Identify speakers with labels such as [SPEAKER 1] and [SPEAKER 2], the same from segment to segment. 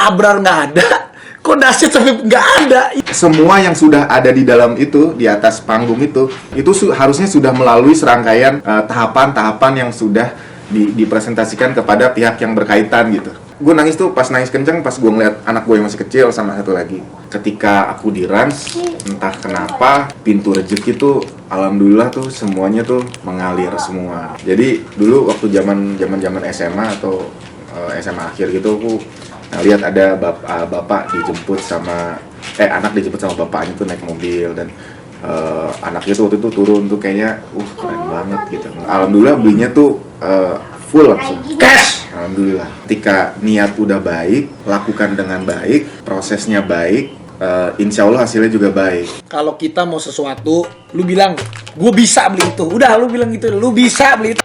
[SPEAKER 1] Abrar nggak ada, kok Dahsyat sampai nggak ada.
[SPEAKER 2] Semua yang sudah ada di dalam itu, di atas panggung itu harusnya sudah melalui serangkaian tahapan-tahapan yang sudah dipresentasikan kepada pihak yang berkaitan gitu. Gue nangis tuh pas nangis kenceng pas gue ngeliat anak gue yang masih kecil sama satu lagi. Ketika aku di Rans, entah kenapa pintu rezeki tuh alhamdulillah tuh semuanya tuh mengalir semua. Jadi dulu waktu zaman SMA atau SMA akhir gitu aku lihat ada bapak dijemput sama anak dijemput sama bapaknya tuh naik mobil dan anaknya tuh waktu itu turun tuh kayaknya keren banget gitu. Alhamdulillah belinya tuh full langsung cash. Alhamdulillah. Ketika niat udah baik, lakukan dengan baik, prosesnya baik, insya Allah hasilnya juga baik.
[SPEAKER 1] Kalau kita mau sesuatu, lu bilang, gue bisa beli itu. Udah, lu bilang gitu, lu bisa beli itu.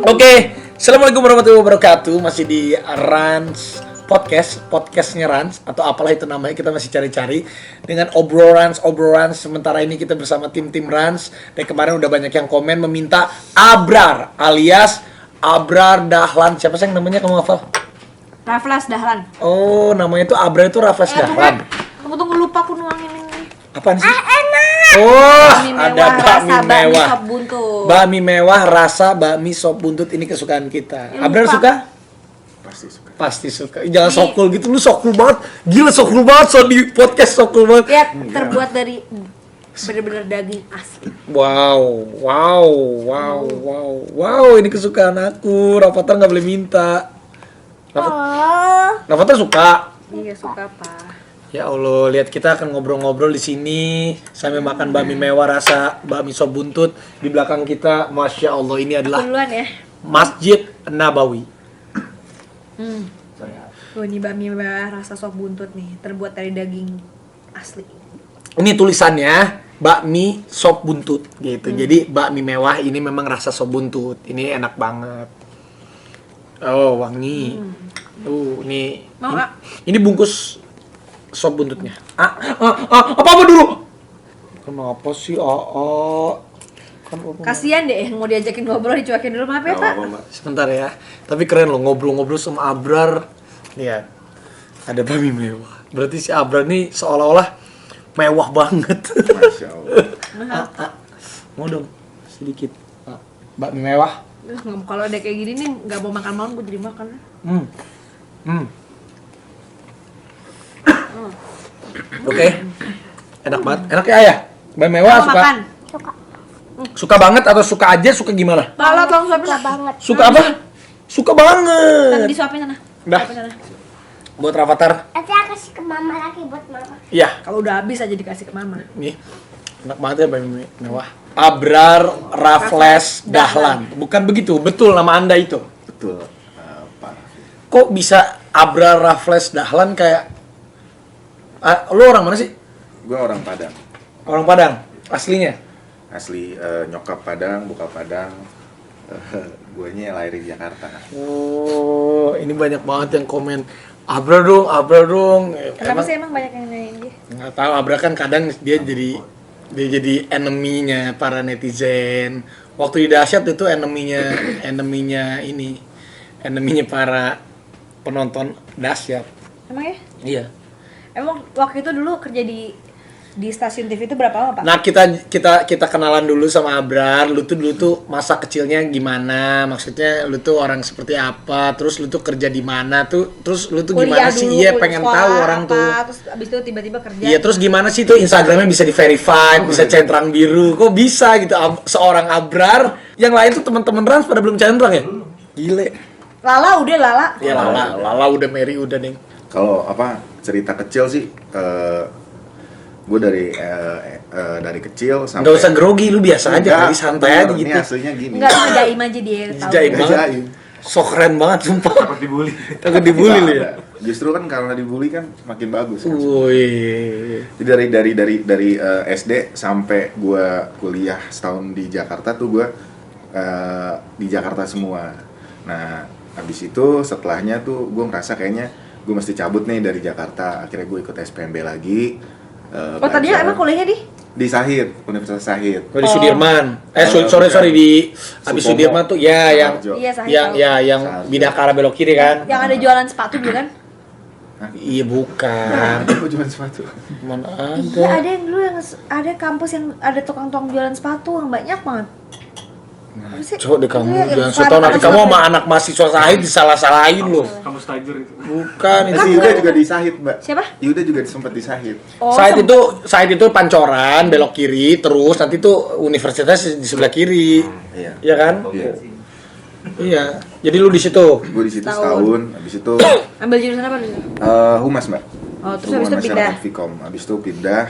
[SPEAKER 1] Oke, assalamualaikum warahmatullahi wabarakatuh. Masih di Rans podcastnya Rans atau apalah itu namanya, kita masih cari-cari dengan obrolan. Sementara ini kita bersama tim Rans. Dan kemarin udah banyak yang komen meminta Abrar alias Abrar Dahlan. Siapa sih yang namanya, kamu hafal?
[SPEAKER 3] Raffles Dahlan.
[SPEAKER 1] Oh, namanya itu Abrar itu Raffles Dahlan.
[SPEAKER 3] Kamu tuh lupa aku nuangin ini.
[SPEAKER 1] Apaan sih?
[SPEAKER 3] Enak.
[SPEAKER 1] Oh, ada
[SPEAKER 3] rasa
[SPEAKER 1] bakmi mewah.
[SPEAKER 3] sop buntut.
[SPEAKER 1] Bakmi mewah rasa bakmi sop buntut, ini kesukaan kita. Abrar suka? Pasti suka. Jangan sokul gitu, lu sokul banget. Gila sokul banget, so di podcast sokul banget.
[SPEAKER 3] Lihat, terbuat dari bener-bener daging asli.
[SPEAKER 1] Wow, ini kesukaan aku. Rafathar nggak boleh minta. Rafathar suka.
[SPEAKER 3] Iya, suka Pak.
[SPEAKER 1] Ya Allah, lihat kita akan ngobrol-ngobrol di sini sambil makan bakmi mewah rasa bakmi sop buntut. Di belakang kita, Masya Allah, ini adalah
[SPEAKER 3] Duluan ya.
[SPEAKER 1] Masjid Nabawi.
[SPEAKER 3] Ini bakmi mewah rasa sop buntut nih, terbuat dari daging asli.
[SPEAKER 1] Ini tulisannya bakmi sop buntut gitu. Jadi bakmi mewah ini memang rasa sop buntut. Ini enak banget. Oh, wangi. Ini
[SPEAKER 3] Mau nggak?
[SPEAKER 1] ini bungkus sop buntutnya. Apa dulu? Kenapa sih? Kan
[SPEAKER 3] Kasian deh mau diajakin ngobrol dicuekin dulu, maaf ya Pak.
[SPEAKER 1] sebentar ya. Tapi keren loh ngobrol-ngobrol sama Abrar. Lihat. Ada bakmi mewah. Berarti si Abrar nih seolah-olah mewah banget.
[SPEAKER 2] Masya Allah.
[SPEAKER 1] Mau dong sedikit. Bakmi mewah.
[SPEAKER 3] Kalau ada kayak gini nih nggak mau makan malam, gue jadi makan.
[SPEAKER 1] Oke. Enak banget. Enak ya Ayah? Bakmi mewah
[SPEAKER 3] Mau
[SPEAKER 1] suka?
[SPEAKER 3] makan?
[SPEAKER 1] Suka banget atau suka aja, suka gimana?
[SPEAKER 3] Kalau tolong suapin banget.
[SPEAKER 1] Suka apa? Suka banget.
[SPEAKER 3] Disuapin sana.
[SPEAKER 1] Dah.
[SPEAKER 3] Suapin sana.
[SPEAKER 1] Buat Rafathar.
[SPEAKER 4] Nanti aku kasih ke mama lagi buat mama.
[SPEAKER 1] Iya.
[SPEAKER 3] Kalau udah habis aja dikasih ke mama.
[SPEAKER 1] Nih. Enak banget ya bakmi mewah. Abrar Raffles Dahlan. Bukan begitu? Betul nama Anda itu?
[SPEAKER 2] Betul. Pak.
[SPEAKER 1] Kok bisa Abrar Raffles Dahlan kayak lu orang mana sih?
[SPEAKER 2] Gue orang Padang.
[SPEAKER 1] Orang Padang aslinya.
[SPEAKER 2] Asli nyokap Padang, bokap Padang. Guanya lahir di Jakarta.
[SPEAKER 1] Oh, ini banyak banget yang komen Abrar dong.
[SPEAKER 3] Kenapa sih emang banyak yang nanyain dia?
[SPEAKER 1] Nggak tahu, Abrar kan kadang dia jadi enemy-nya para netizen. Waktu di Dahsyat itu enemy-nya para penonton Dahsyat.
[SPEAKER 3] Emang ya?
[SPEAKER 1] Iya.
[SPEAKER 3] Emang waktu itu dulu kerja di stasiun TV itu berapa lama, Pak?
[SPEAKER 1] Nah, kita kenalan dulu sama Abrar. Lu tuh masa kecilnya gimana? Maksudnya lu tuh orang seperti apa? Terus lu tuh kerja di mana tuh? Terus lu tuh gimana sih? Iya, pengen tahu orang tuh.
[SPEAKER 3] Terus abis itu tiba-tiba kerja.
[SPEAKER 1] Iya, terus gimana sih tuh Instagramnya bisa di-verify, bisa centang biru. Kok bisa gitu seorang Abrar? Yang lain tuh teman-teman Rans pada belum centang ya? Gile.
[SPEAKER 3] Lala udah Lala.
[SPEAKER 1] Ya Lala udah Mary udah nih.
[SPEAKER 2] Kalau cerita kecil sih, gue dari kecil sampai.
[SPEAKER 1] Nggak usah grogi, lu biasa aja kali, santai aja gitu.
[SPEAKER 2] Ini aslinya gini.
[SPEAKER 3] Enggak jaim aja dia tahu.
[SPEAKER 1] Jaim banget.
[SPEAKER 2] Jaim.
[SPEAKER 1] Sok keren banget sumpah.
[SPEAKER 5] Takut dibully.
[SPEAKER 1] Takut dibully lu ya.
[SPEAKER 2] Justru kan karena dibully kan makin bagus. Kan?
[SPEAKER 1] Wih.
[SPEAKER 2] Jadi dari SD sampai gue kuliah setahun di Jakarta tuh gue di Jakarta semua. Nah, habis itu setelahnya tuh gue ngerasa kayaknya gue mesti cabut nih dari Jakarta. Akhirnya gue ikut SPMB lagi.
[SPEAKER 3] Tadinya emang kuliahnya di
[SPEAKER 2] Sahid, Universitas Sahid.
[SPEAKER 1] Di Sudirman.
[SPEAKER 2] bukan.
[SPEAKER 1] Sorry di abis
[SPEAKER 2] Supomo.
[SPEAKER 1] Sudirman tuh ya yang
[SPEAKER 2] Sukoharjo.
[SPEAKER 3] Iya, Sahid
[SPEAKER 1] yang
[SPEAKER 3] tahu.
[SPEAKER 1] ya yang
[SPEAKER 2] Sahid.
[SPEAKER 1] Bidakara belok kiri kan?
[SPEAKER 3] yang ada jualan sepatu dulu kan?
[SPEAKER 1] Iya bukan.
[SPEAKER 2] Gue jualan sepatu.
[SPEAKER 1] Mana
[SPEAKER 3] Iya,
[SPEAKER 1] ada?
[SPEAKER 3] ada yang dulu yang ada kampus yang ada tukang-tukang jualan sepatu yang banyak banget. Apa sih?
[SPEAKER 1] Coba deh kamu
[SPEAKER 3] Iya,
[SPEAKER 1] jangan
[SPEAKER 3] yang
[SPEAKER 1] so tau nanti
[SPEAKER 3] Farhan
[SPEAKER 1] kamu sama
[SPEAKER 3] Azhar.
[SPEAKER 1] anak mahasiswa Sahid disalah-salahin loh.
[SPEAKER 5] Kampus Tiger itu.
[SPEAKER 1] Bukan
[SPEAKER 2] Si
[SPEAKER 1] itu.
[SPEAKER 2] Yuda juga di Sahid, Mbak.
[SPEAKER 3] Siapa?
[SPEAKER 2] Yuda juga sempat di Sahid.
[SPEAKER 3] Oh,
[SPEAKER 1] Sahid itu Pancoran belok kiri terus nanti tuh universitas di sebelah kiri.
[SPEAKER 2] Iya.
[SPEAKER 1] Iya kan?
[SPEAKER 2] Iya.
[SPEAKER 1] Iya. Jadi lu di situ.
[SPEAKER 2] Gue di situ
[SPEAKER 3] Setahun.
[SPEAKER 2] setahun, habis itu
[SPEAKER 3] ambil jurusan apa dulu?
[SPEAKER 2] Humas, Mbak.
[SPEAKER 3] Oh, terus habis
[SPEAKER 2] Hubungan
[SPEAKER 3] itu
[SPEAKER 2] Masyarakat
[SPEAKER 3] pindah.
[SPEAKER 2] Vkom. Habis itu pindah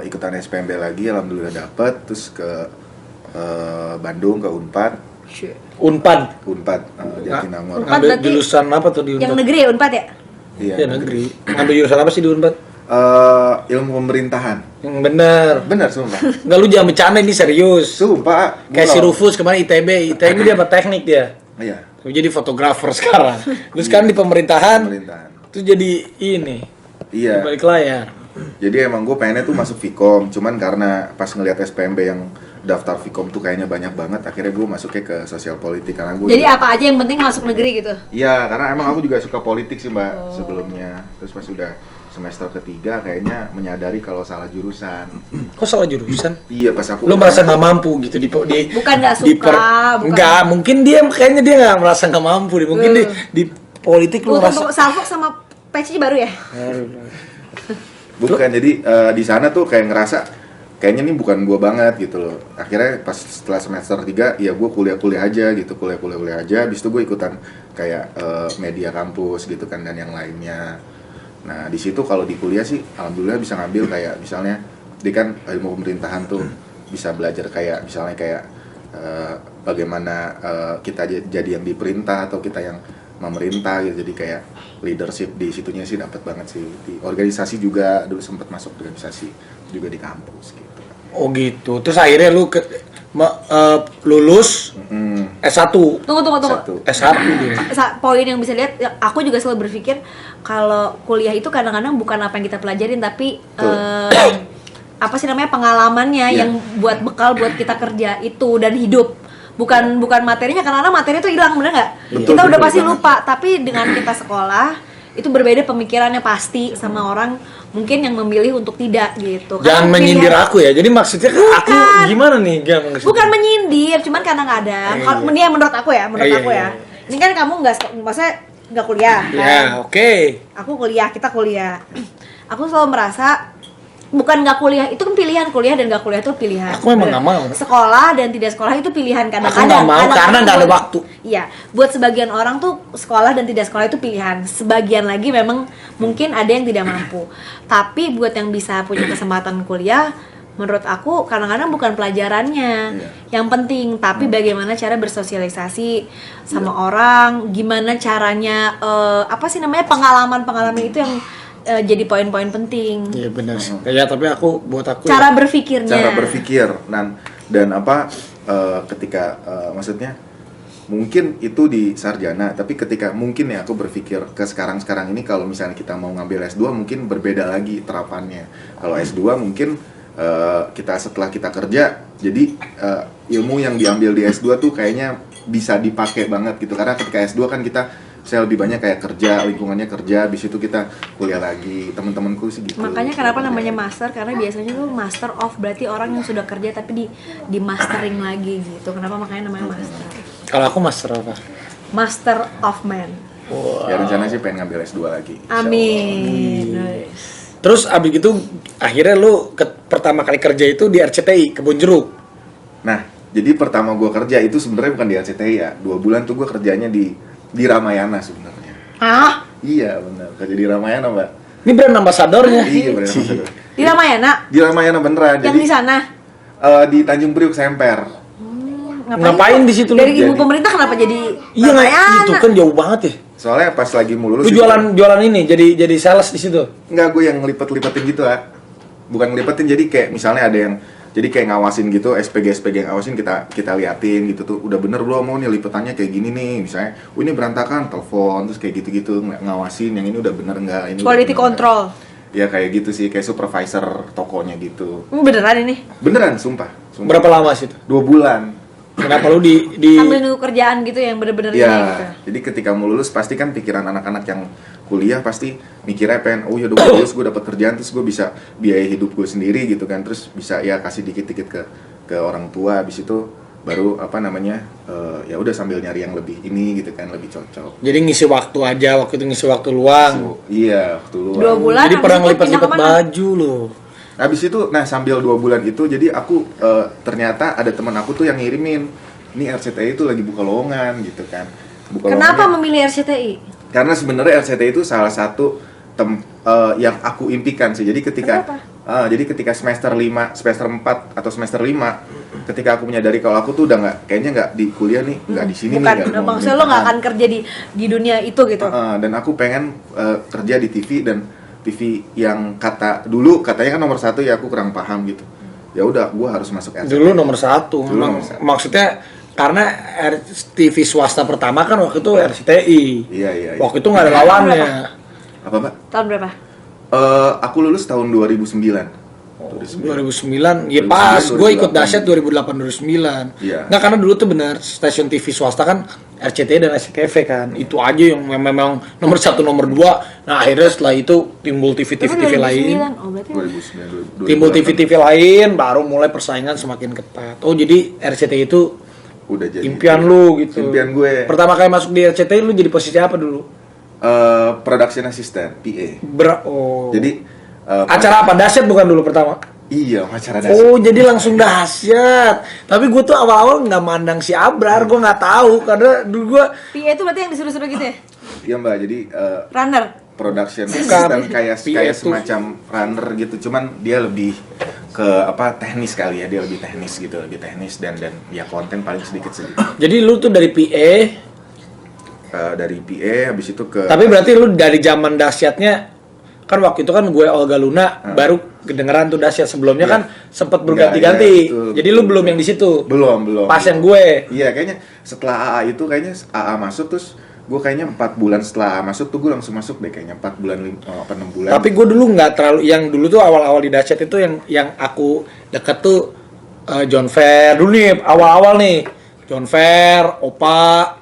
[SPEAKER 2] ikutan SPMB lagi, alhamdulillah dapet. Terus ke Bandung, ke Unpad.
[SPEAKER 1] Unpad.
[SPEAKER 2] Jatinangor.
[SPEAKER 3] Unpad
[SPEAKER 1] Ngambil
[SPEAKER 3] berarti
[SPEAKER 1] jurusan apa tuh di
[SPEAKER 3] Yang
[SPEAKER 1] Unpad?
[SPEAKER 3] negeri ya, Unpad ya?
[SPEAKER 2] Iya.
[SPEAKER 1] Ya negeri. Ngambil jurusan apa sih di Unpad?
[SPEAKER 2] Ilmu pemerintahan.
[SPEAKER 1] Yang bener.
[SPEAKER 2] Benar, sumpah.
[SPEAKER 1] Enggak lu jangan bercanda ini serius.
[SPEAKER 2] Sumpah.
[SPEAKER 1] Kayak si
[SPEAKER 2] Gua-
[SPEAKER 1] Rufus kemarin ITB dia apa teknik dia.
[SPEAKER 2] Iya,
[SPEAKER 1] Lu jadi fotografer sekarang. Terus kan di pemerintahan.
[SPEAKER 2] pemerintahan.
[SPEAKER 1] Terus jadi ini. Di
[SPEAKER 2] Iya.
[SPEAKER 1] balik layar.
[SPEAKER 2] Jadi emang gue pengennya tuh masuk Vkom, cuman karena pas ngelihat SPMB yang daftar Vkom tuh kayaknya banyak banget, akhirnya gue masuknya ke sosial politik karena gue
[SPEAKER 3] Jadi apa aja yang penting masuk negeri gitu.
[SPEAKER 2] Iya, karena emang aku juga suka politik sih, Mbak,
[SPEAKER 3] Oh.
[SPEAKER 2] sebelumnya. Terus pas sudah semester ketiga kayaknya menyadari kalau salah jurusan.
[SPEAKER 1] Kok salah jurusan?
[SPEAKER 2] Iya, pas aku
[SPEAKER 1] Lu merasa nggak mampu gitu di
[SPEAKER 3] Bukan nggak suka, bukan.
[SPEAKER 1] Enggak, mungkin dia kayaknya dia nggak merasa nggak mampu deh. Mungkin di politik lu
[SPEAKER 3] Tunggu,
[SPEAKER 1] merasa
[SPEAKER 3] Salfok sama peci baru ya?
[SPEAKER 2] bukan, jadi di sana tuh kayak ngerasa kayaknya ini bukan gua banget gitu loh. Akhirnya pas setelah semester 3 ya gua kuliah-kuliah aja gitu, kuliah aja. Habis itu gue ikutan kayak media kampus gitu kan dan yang lainnya. Nah, di situ kalau di kuliah sih alhamdulillah bisa ngambil kayak misalnya di kan ilmu pemerintahan tuh bisa belajar kayak misalnya kayak bagaimana kita jadi yang diperintah atau kita yang memerintah gitu. Jadi kayak leadership di situnya sih dapat banget sih. Di organisasi juga dulu sempat masuk organisasi juga di kampus gitu.
[SPEAKER 1] oh gitu. Terus akhirnya lu lulus S1.
[SPEAKER 3] Tunggu.
[SPEAKER 2] Satu.
[SPEAKER 1] S1 dia.
[SPEAKER 3] Poin yang bisa lihat, aku juga selalu berpikir kalau kuliah itu kadang-kadang bukan apa yang kita pelajarin, tapi apa sih namanya pengalamannya
[SPEAKER 2] Iya.
[SPEAKER 3] yang buat bekal buat kita kerja itu dan hidup. Bukan materinya, karena materi itu hilang, bener nggak?
[SPEAKER 2] Betul,
[SPEAKER 3] Kita udah
[SPEAKER 2] betul
[SPEAKER 3] pasti
[SPEAKER 2] banget.
[SPEAKER 3] lupa, tapi dengan kita sekolah itu berbeda pemikirannya pasti sama orang mungkin yang memilih untuk tidak gitu.
[SPEAKER 1] Jangan
[SPEAKER 3] Karena
[SPEAKER 1] menyindir
[SPEAKER 3] pilihan-
[SPEAKER 1] aku ya. Jadi maksudnya aku
[SPEAKER 3] Bukan.
[SPEAKER 1] gimana nih?
[SPEAKER 3] Bukan menyindir, cuman kadang-kadang
[SPEAKER 1] Iya,
[SPEAKER 3] kalau
[SPEAKER 1] iya.
[SPEAKER 3] ini yang menurut aku ya, menurut
[SPEAKER 1] Iya,
[SPEAKER 3] aku
[SPEAKER 1] iya,
[SPEAKER 3] ya.
[SPEAKER 1] iya.
[SPEAKER 3] Ini kan kamu maksudnya nggak kuliah.
[SPEAKER 1] Ya,
[SPEAKER 3] kan?
[SPEAKER 1] oke.
[SPEAKER 3] Aku kuliah, kita kuliah. Aku selalu merasa bukan nggak kuliah itu kan pilihan, kuliah dan nggak kuliah itu pilihan.
[SPEAKER 1] Aku memang nggak mau.
[SPEAKER 3] Sekolah dan tidak sekolah itu pilihan kadang-kadang.
[SPEAKER 1] Aku nggak mau
[SPEAKER 3] Kadang-kadang
[SPEAKER 1] karena nggak ada
[SPEAKER 3] buat-
[SPEAKER 1] waktu.
[SPEAKER 3] Iya, buat sebagian orang tuh sekolah dan tidak sekolah itu pilihan. Sebagian lagi memang mungkin ada yang tidak mampu. Tapi buat yang bisa punya kesempatan kuliah, menurut aku kadang-kadang bukan pelajarannya yang penting, tapi bagaimana cara bersosialisasi sama orang, gimana caranya apa sih namanya pengalaman-pengalaman itu yang jadi poin-poin penting.
[SPEAKER 1] Iya benar. Ya tapi buat aku
[SPEAKER 3] Cara berpikirnya.
[SPEAKER 2] Cara berpikir dan apa ketika maksudnya mungkin itu di sarjana, tapi ketika mungkin ya aku berpikir ke sekarang ini kalau misalnya kita mau ngambil S2 mungkin berbeda lagi terapannya. Kalau S2 mungkin setelah kita kerja, jadi ilmu yang diambil di S2 tuh kayaknya bisa dipakai banget gitu, karena ketika S2 kan kita saya lebih banyak kayak kerja, lingkungannya kerja, habis itu kita kuliah lagi, teman-temanku sih gitu.
[SPEAKER 3] Makanya kenapa namanya master, karena biasanya tuh master of berarti orang yang sudah kerja tapi di mastering lagi gitu. Kenapa makanya namanya master?
[SPEAKER 1] kalau aku master apa?
[SPEAKER 3] Master of man.
[SPEAKER 2] Ya rencana sih pengen ngambil S2 lagi.
[SPEAKER 3] Amin. Nice.
[SPEAKER 1] Terus abis itu akhirnya lu pertama kali kerja itu di RCTI Kebun Jeruk.
[SPEAKER 2] Nah, jadi pertama gue kerja itu sebenarnya bukan di RCTI ya. 2 bulan tuh gue kerjanya di Ramayana sebenarnya.
[SPEAKER 3] Ah,
[SPEAKER 2] Iya benar, kerja di Ramayana, Mbak.
[SPEAKER 1] Ini brand ambassadornya.
[SPEAKER 2] Iya benar.
[SPEAKER 3] di Ramayana
[SPEAKER 2] Di Ramayana beneran.
[SPEAKER 3] yang
[SPEAKER 2] Jadi
[SPEAKER 3] di sana.
[SPEAKER 2] di Tanjung Priuk Semper.
[SPEAKER 1] Ngapain di situ lu?
[SPEAKER 3] Dari ibu
[SPEAKER 2] Jadi-
[SPEAKER 3] pemerintah kenapa jadi
[SPEAKER 1] Iya nggak?
[SPEAKER 3] Ramayana?
[SPEAKER 1] Itu kan jauh banget ya.
[SPEAKER 2] Soalnya pas lagi mau lulus
[SPEAKER 1] Lu
[SPEAKER 2] itu-
[SPEAKER 1] jualan ini jadi sales di situ.
[SPEAKER 2] Enggak, gue yang ngelipet-lipetin gitu lah. Bukan ngelipet-lipetin, jadi kayak misalnya ada yang Jadi kayak ngawasin gitu, SPG yang ngawasin kita liatin gitu tuh, udah bener belum, mau nih lipetannya kayak gini nih, misalnya, ini berantakan, telepon, terus kayak gitu-gitu, ngawasin, yang ini udah bener nggak, ini
[SPEAKER 3] Quality
[SPEAKER 2] udah
[SPEAKER 3] control.
[SPEAKER 2] Ya kayak gitu sih, kayak supervisor tokonya gitu.
[SPEAKER 3] Beneran ini?
[SPEAKER 2] Beneran, sumpah.
[SPEAKER 1] Berapa lama sih itu?
[SPEAKER 2] 2 bulan.
[SPEAKER 1] Kenapa lu di
[SPEAKER 3] Sambil nunggu kerjaan gitu yang bener-bener ini gitu.
[SPEAKER 2] Ya, jadi ketika mau lulus pasti kan pikiran anak-anak yang kuliah pasti mikirnya pengen, oh ya udah gue lulus, gue dapat kerjaan, terus gue bisa biaya hidup gue sendiri gitu kan, terus bisa ya kasih dikit-dikit ke orang tua, habis itu baru ya udah sambil nyari yang lebih ini gitu kan, lebih cocok.
[SPEAKER 1] Jadi ngisi waktu aja, waktu itu ngisi waktu luang.
[SPEAKER 2] Iya, waktu luang.
[SPEAKER 3] 2 bulan.
[SPEAKER 1] Jadi
[SPEAKER 3] habis
[SPEAKER 1] pernah
[SPEAKER 3] itu
[SPEAKER 1] ngelipat-lipat
[SPEAKER 3] pindah kemana?
[SPEAKER 1] baju loh.
[SPEAKER 2] Habis itu, nah sambil 2 bulan itu, jadi aku ternyata ada teman aku tuh yang ngirimin, ini RCTI itu lagi buka lowongan gitu kan.
[SPEAKER 3] Kenapa memilih RCTI?
[SPEAKER 2] Karena sebenarnya RCTI itu salah satu yang aku impikan sih. Jadi ketika semester 5, semester 4 atau semester 5, ketika aku menyadari kalau aku tuh udah kayaknya nggak di kuliah nih, nggak di sini
[SPEAKER 3] Bukan,
[SPEAKER 2] nih.
[SPEAKER 3] udah maksudnya lo nggak akan kerja di dunia itu gitu.
[SPEAKER 2] Dan aku pengen kerja di TV, dan TV yang katanya kan nomor 1 ya, aku kurang paham gitu. Ya udah, gue harus masuk RCTI.
[SPEAKER 1] Dulu nomor 1.
[SPEAKER 2] Dulu nomor 1.
[SPEAKER 1] Maksudnya karena TV swasta pertama kan waktu itu RCTI.
[SPEAKER 2] Iya.
[SPEAKER 1] Waktu itu nggak ada lawannya.
[SPEAKER 2] Apa, Mbak?
[SPEAKER 3] Tahun berapa?
[SPEAKER 2] Aku lulus tahun 2009.
[SPEAKER 1] 2009, ya pas
[SPEAKER 2] 2009,
[SPEAKER 1] gue ikut dahsyat 2008-2009.
[SPEAKER 2] Iya.
[SPEAKER 1] Nggak, karena dulu tuh benar stasiun TV swasta kan RCTI dan SCTV kan, itu aja yang memang nomor 1 nomor 2. Nah akhirnya setelah itu timbul TV lain,
[SPEAKER 3] Oh, berarti
[SPEAKER 2] 2009,
[SPEAKER 1] timbul TV lain, baru mulai persaingan semakin ketat. Oh jadi RCTI itu
[SPEAKER 2] udah jadi
[SPEAKER 1] impian lu gitu.
[SPEAKER 2] Impian gue.
[SPEAKER 1] Pertama kali masuk di RCTI lu jadi posisi apa dulu?
[SPEAKER 2] Production assistant, PA. Jadi
[SPEAKER 1] acara apa? Dahsyat bukan dulu pertama?
[SPEAKER 2] iya, acara dasar.
[SPEAKER 1] Oh, jadi langsung dahsyat. Tapi gue tuh awal-awal nggak mandang si Abrar, gue nggak tahu karena dulu gue
[SPEAKER 3] PA itu berarti yang disuruh-suruh gitu ya?
[SPEAKER 2] Iya, Mbak. Jadi
[SPEAKER 3] Runner.
[SPEAKER 2] production
[SPEAKER 1] Bukan.
[SPEAKER 2] assistant kayak
[SPEAKER 1] PA tuh
[SPEAKER 2] semacam runner gitu. Cuman dia lebih ke teknis kali ya, dia lebih teknis gitu, lebih teknis dan ya konten paling sedikit.
[SPEAKER 1] jadi lu tuh dari PA,
[SPEAKER 2] Dari PA habis itu ke
[SPEAKER 1] tapi berarti lu dari zaman dahsyatnya kan waktu itu kan gue Olga Luna baru kedengeran tuh dahsyat, sebelumnya
[SPEAKER 2] Iya.
[SPEAKER 1] kan sempat berganti-ganti.
[SPEAKER 2] Iya, betul,
[SPEAKER 1] Jadi
[SPEAKER 2] betul,
[SPEAKER 1] lu belum
[SPEAKER 2] betul.
[SPEAKER 1] yang di situ.
[SPEAKER 2] Belum.
[SPEAKER 1] Pas yang gue.
[SPEAKER 2] Iya, kayaknya setelah AA itu kayaknya AA masuk, terus gue kayaknya 4 bulan setelah AA masuk tuh gue langsung masuk deh kayaknya 4 bulan 6 bulan.
[SPEAKER 1] Tapi gue dulu nggak terlalu, yang dulu tuh awal-awal di dahsyat itu yang aku deket tuh John Fair dulu nih, awal-awal nih. John Fair, Opa,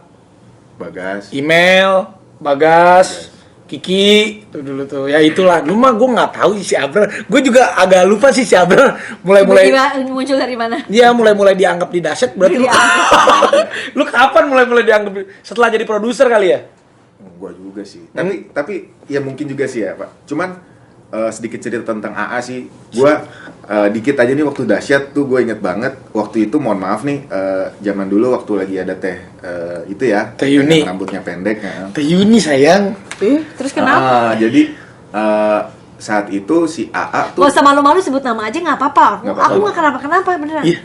[SPEAKER 2] Bagas.
[SPEAKER 1] Email, Bagas, Kiki, tuh dulu tuh. Ya itulah. Dulu mah gue nggak tahu si Abrar. Gue juga agak lupa sih si Abrar mulai-mulai.
[SPEAKER 3] Tiba-tiba muncul dari mana?
[SPEAKER 1] Dia mulai-mulai dianggap di dahsyat berarti lu, lu kapan mulai-mulai dianggap setelah jadi produser kali ya?
[SPEAKER 2] Gua juga sih. Tapi ya mungkin juga sih ya, Pak. Cuman sedikit cerita tentang AA sih. Gua dikit aja nih waktu dahsyat tuh gue inget banget. Waktu itu mohon maaf nih, zaman dulu waktu lagi ada itu ya.
[SPEAKER 1] Teh Yuni.
[SPEAKER 2] Rambutnya pendek.
[SPEAKER 1] Teh Yuni sayang.
[SPEAKER 3] Terus kenapa?
[SPEAKER 2] Jadi saat itu si AA tuh
[SPEAKER 3] Gak usah malu-malu sebut nama aja nggak apa-apa.
[SPEAKER 2] Nggak apa-apa.
[SPEAKER 3] Aku nggak kenapa-kenapa beneran.
[SPEAKER 1] Iya.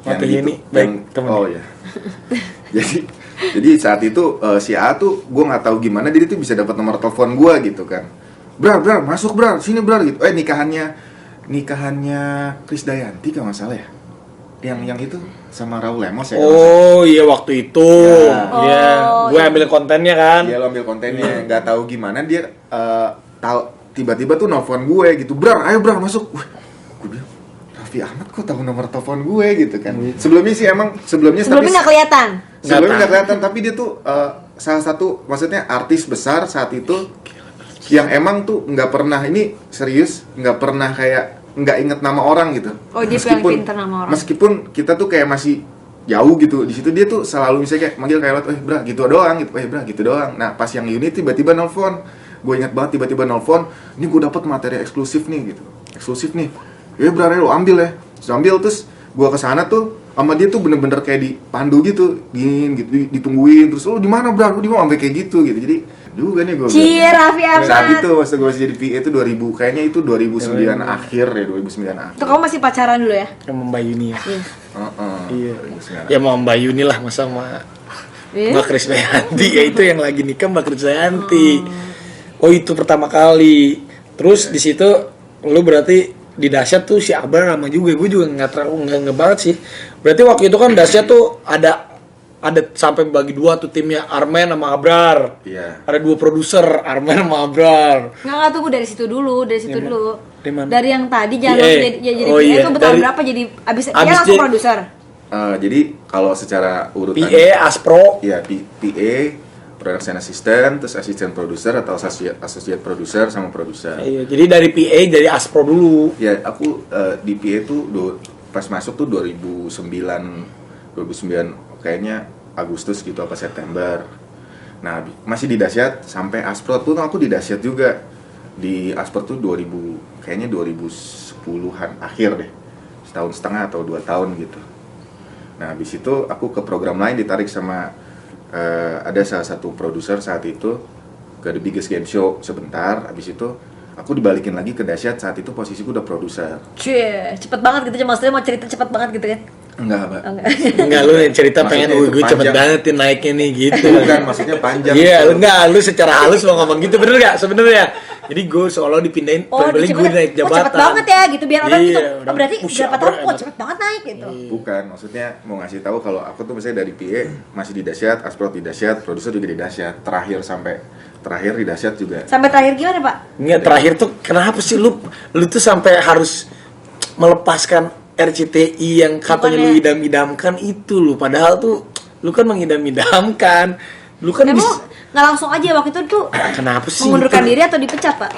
[SPEAKER 2] yang
[SPEAKER 1] Teh
[SPEAKER 2] itu,
[SPEAKER 1] Yuni baik teman.
[SPEAKER 2] oh ya. jadi saat itu si AA tuh gue nggak tahu gimana dia tuh bisa dapat nomor telepon gue gitu kan. Brar, masuk Brar, sini Brar gitu. Nikahannya Krisdayanti kalau nggak salah ya. Yang itu sama Raul Lemos ya.
[SPEAKER 1] Oh iya waktu itu. Iya,
[SPEAKER 3] Oh,
[SPEAKER 1] gue
[SPEAKER 3] iya.
[SPEAKER 1] ambil kontennya kan.
[SPEAKER 2] Dia lo ambil kontennya, nggak tahu gimana dia tahu tiba-tiba tuh nelfon gue gitu. Brar, ayo Brar masuk. Wah, gue bilang Raffi Ahmad kok tahu nomor telepon gue gitu kan. Sebelumnya sih emang sebelumnya
[SPEAKER 3] Sebelumnya nggak kelihatan.
[SPEAKER 2] Sebelumnya nggak kelihatan, tapi dia tuh salah satu maksudnya artis besar saat itu yang emang tuh nggak pernah, ini serius, nggak pernah kayak nggak inget nama orang gitu.
[SPEAKER 3] Oh, dia paling pintar nama orang.
[SPEAKER 2] Meskipun kita tuh kayak masih jauh gitu, di situ dia tuh selalu misalnya kayak manggil kayak Bra gitu doang gitu, Bra gitu doang. Nah pas yang unit tiba-tiba nelfon, gue ingat banget tiba-tiba nelfon, ini gue dapat materi eksklusif nih gitu, eksklusif nih. Ya Bra, lo ambil ya, terus ambil terus gue kesana tuh sama dia tuh bener-bener kayak dipandu gitu, gitu ditungguin terus lo di mana Bra, lo di mana sampai kayak gitu. Jadi juga nih gue.
[SPEAKER 3] Cie, Raffi Ahmad.
[SPEAKER 2] Saat itu waktu gue masih jadi PA itu 2000, kayaknya itu 2009 akhir ya, 2009 akhir.
[SPEAKER 3] Tuh kamu masih pacaran dulu ya?
[SPEAKER 1] Sama Mbak Yuni ya. Iya.
[SPEAKER 2] 2009.
[SPEAKER 1] Ya mau Mbak Yuni lah, masa sama
[SPEAKER 3] Iya.
[SPEAKER 1] Mbak Krisdayanti. Ya itu yang lagi nikah Mbak Krisdayanti. Oh itu pertama kali. Terus di situ lu berarti di Dahsyat tuh si Abrar sama juga, gue juga nggak terlalu nggak banget sih. Berarti waktu itu kan Dahsyat tuh ada sampai bagi dua tuh timnya, Armen sama Abrar.
[SPEAKER 2] Iya.
[SPEAKER 1] Ada 2 produser, Armen sama Abrar.
[SPEAKER 3] Nggak tunggu dari situ dulu.
[SPEAKER 1] Dari mana?
[SPEAKER 3] Dari yang tadi
[SPEAKER 1] PA.
[SPEAKER 3] jadi
[SPEAKER 1] Oh,
[SPEAKER 3] PA
[SPEAKER 1] iya.
[SPEAKER 3] itu bertahun
[SPEAKER 1] Dari-
[SPEAKER 3] berapa jadi abis dia
[SPEAKER 1] abis
[SPEAKER 3] langsung
[SPEAKER 1] jadi-
[SPEAKER 3] produser.
[SPEAKER 2] Jadi kalau secara urutan
[SPEAKER 1] PA, Aspro.
[SPEAKER 2] ya PA, production assistant, terus assistant producer atau associate producer sama produser.
[SPEAKER 1] Iya, jadi dari PA dari Aspro dulu.
[SPEAKER 2] Ya aku di PA tuh pas masuk tuh 2009 kayaknya Agustus gitu apa September. Nah masih di Dahsyat sampai Aspro tuh aku di Dahsyat juga. Di Aspro tuh 2010-an akhir deh, setahun setengah atau 2 tahun gitu. Nah habis itu aku ke program lain ditarik sama ada salah satu produser saat itu ke The Biggest Game Show sebentar. Habis itu aku dibalikin lagi ke Dahsyat, saat itu posisiku udah produser.
[SPEAKER 3] Cie, cepet banget gitu, maksudnya mau cerita cepet banget gitu kan?
[SPEAKER 2] Enggak, Mbak.
[SPEAKER 1] Enggak, lu yang cerita pengen,
[SPEAKER 2] Maksudnya itu
[SPEAKER 1] gue cepet
[SPEAKER 2] panjang.
[SPEAKER 1] banget nih naiknya nih gitu.
[SPEAKER 2] Bukan, maksudnya panjang.
[SPEAKER 1] Iya,
[SPEAKER 2] gitu.
[SPEAKER 1] lu enggak, lu secara halus mau ngomong gitu, bener gak sebenarnya? Jadi gue seolah dipindahin, beli gue naik jabatan.
[SPEAKER 3] cepet banget ya gitu, biar orang gitu.
[SPEAKER 1] Iya,
[SPEAKER 3] Oh, berarti
[SPEAKER 1] Buset,
[SPEAKER 3] berapa tahun
[SPEAKER 1] Abrar
[SPEAKER 3] kok
[SPEAKER 1] enak.
[SPEAKER 3] cepet banget naik gitu.
[SPEAKER 2] Bukan, maksudnya mau ngasih tahu kalau aku tuh misalnya dari PA masih di Dahsyat, Asprod di Dahsyat, produser juga di Dahsyat, terakhir di Dahsyat juga.
[SPEAKER 3] Sampai terakhir gimana, Pak?
[SPEAKER 1] Enggak, terakhir tuh kenapa sih lu tuh sampai harus melepaskan RCTI yang katanya lu
[SPEAKER 3] Bukannya-
[SPEAKER 1] idam-idamkan itu lu, padahal tuh lu kan mengidam-idamkan. Lu kan
[SPEAKER 3] Emang
[SPEAKER 1] bisa,
[SPEAKER 3] nggak langsung aja waktu itu tuh
[SPEAKER 1] kenapa sih?
[SPEAKER 3] mengundurkan diri atau dipecat, Pak?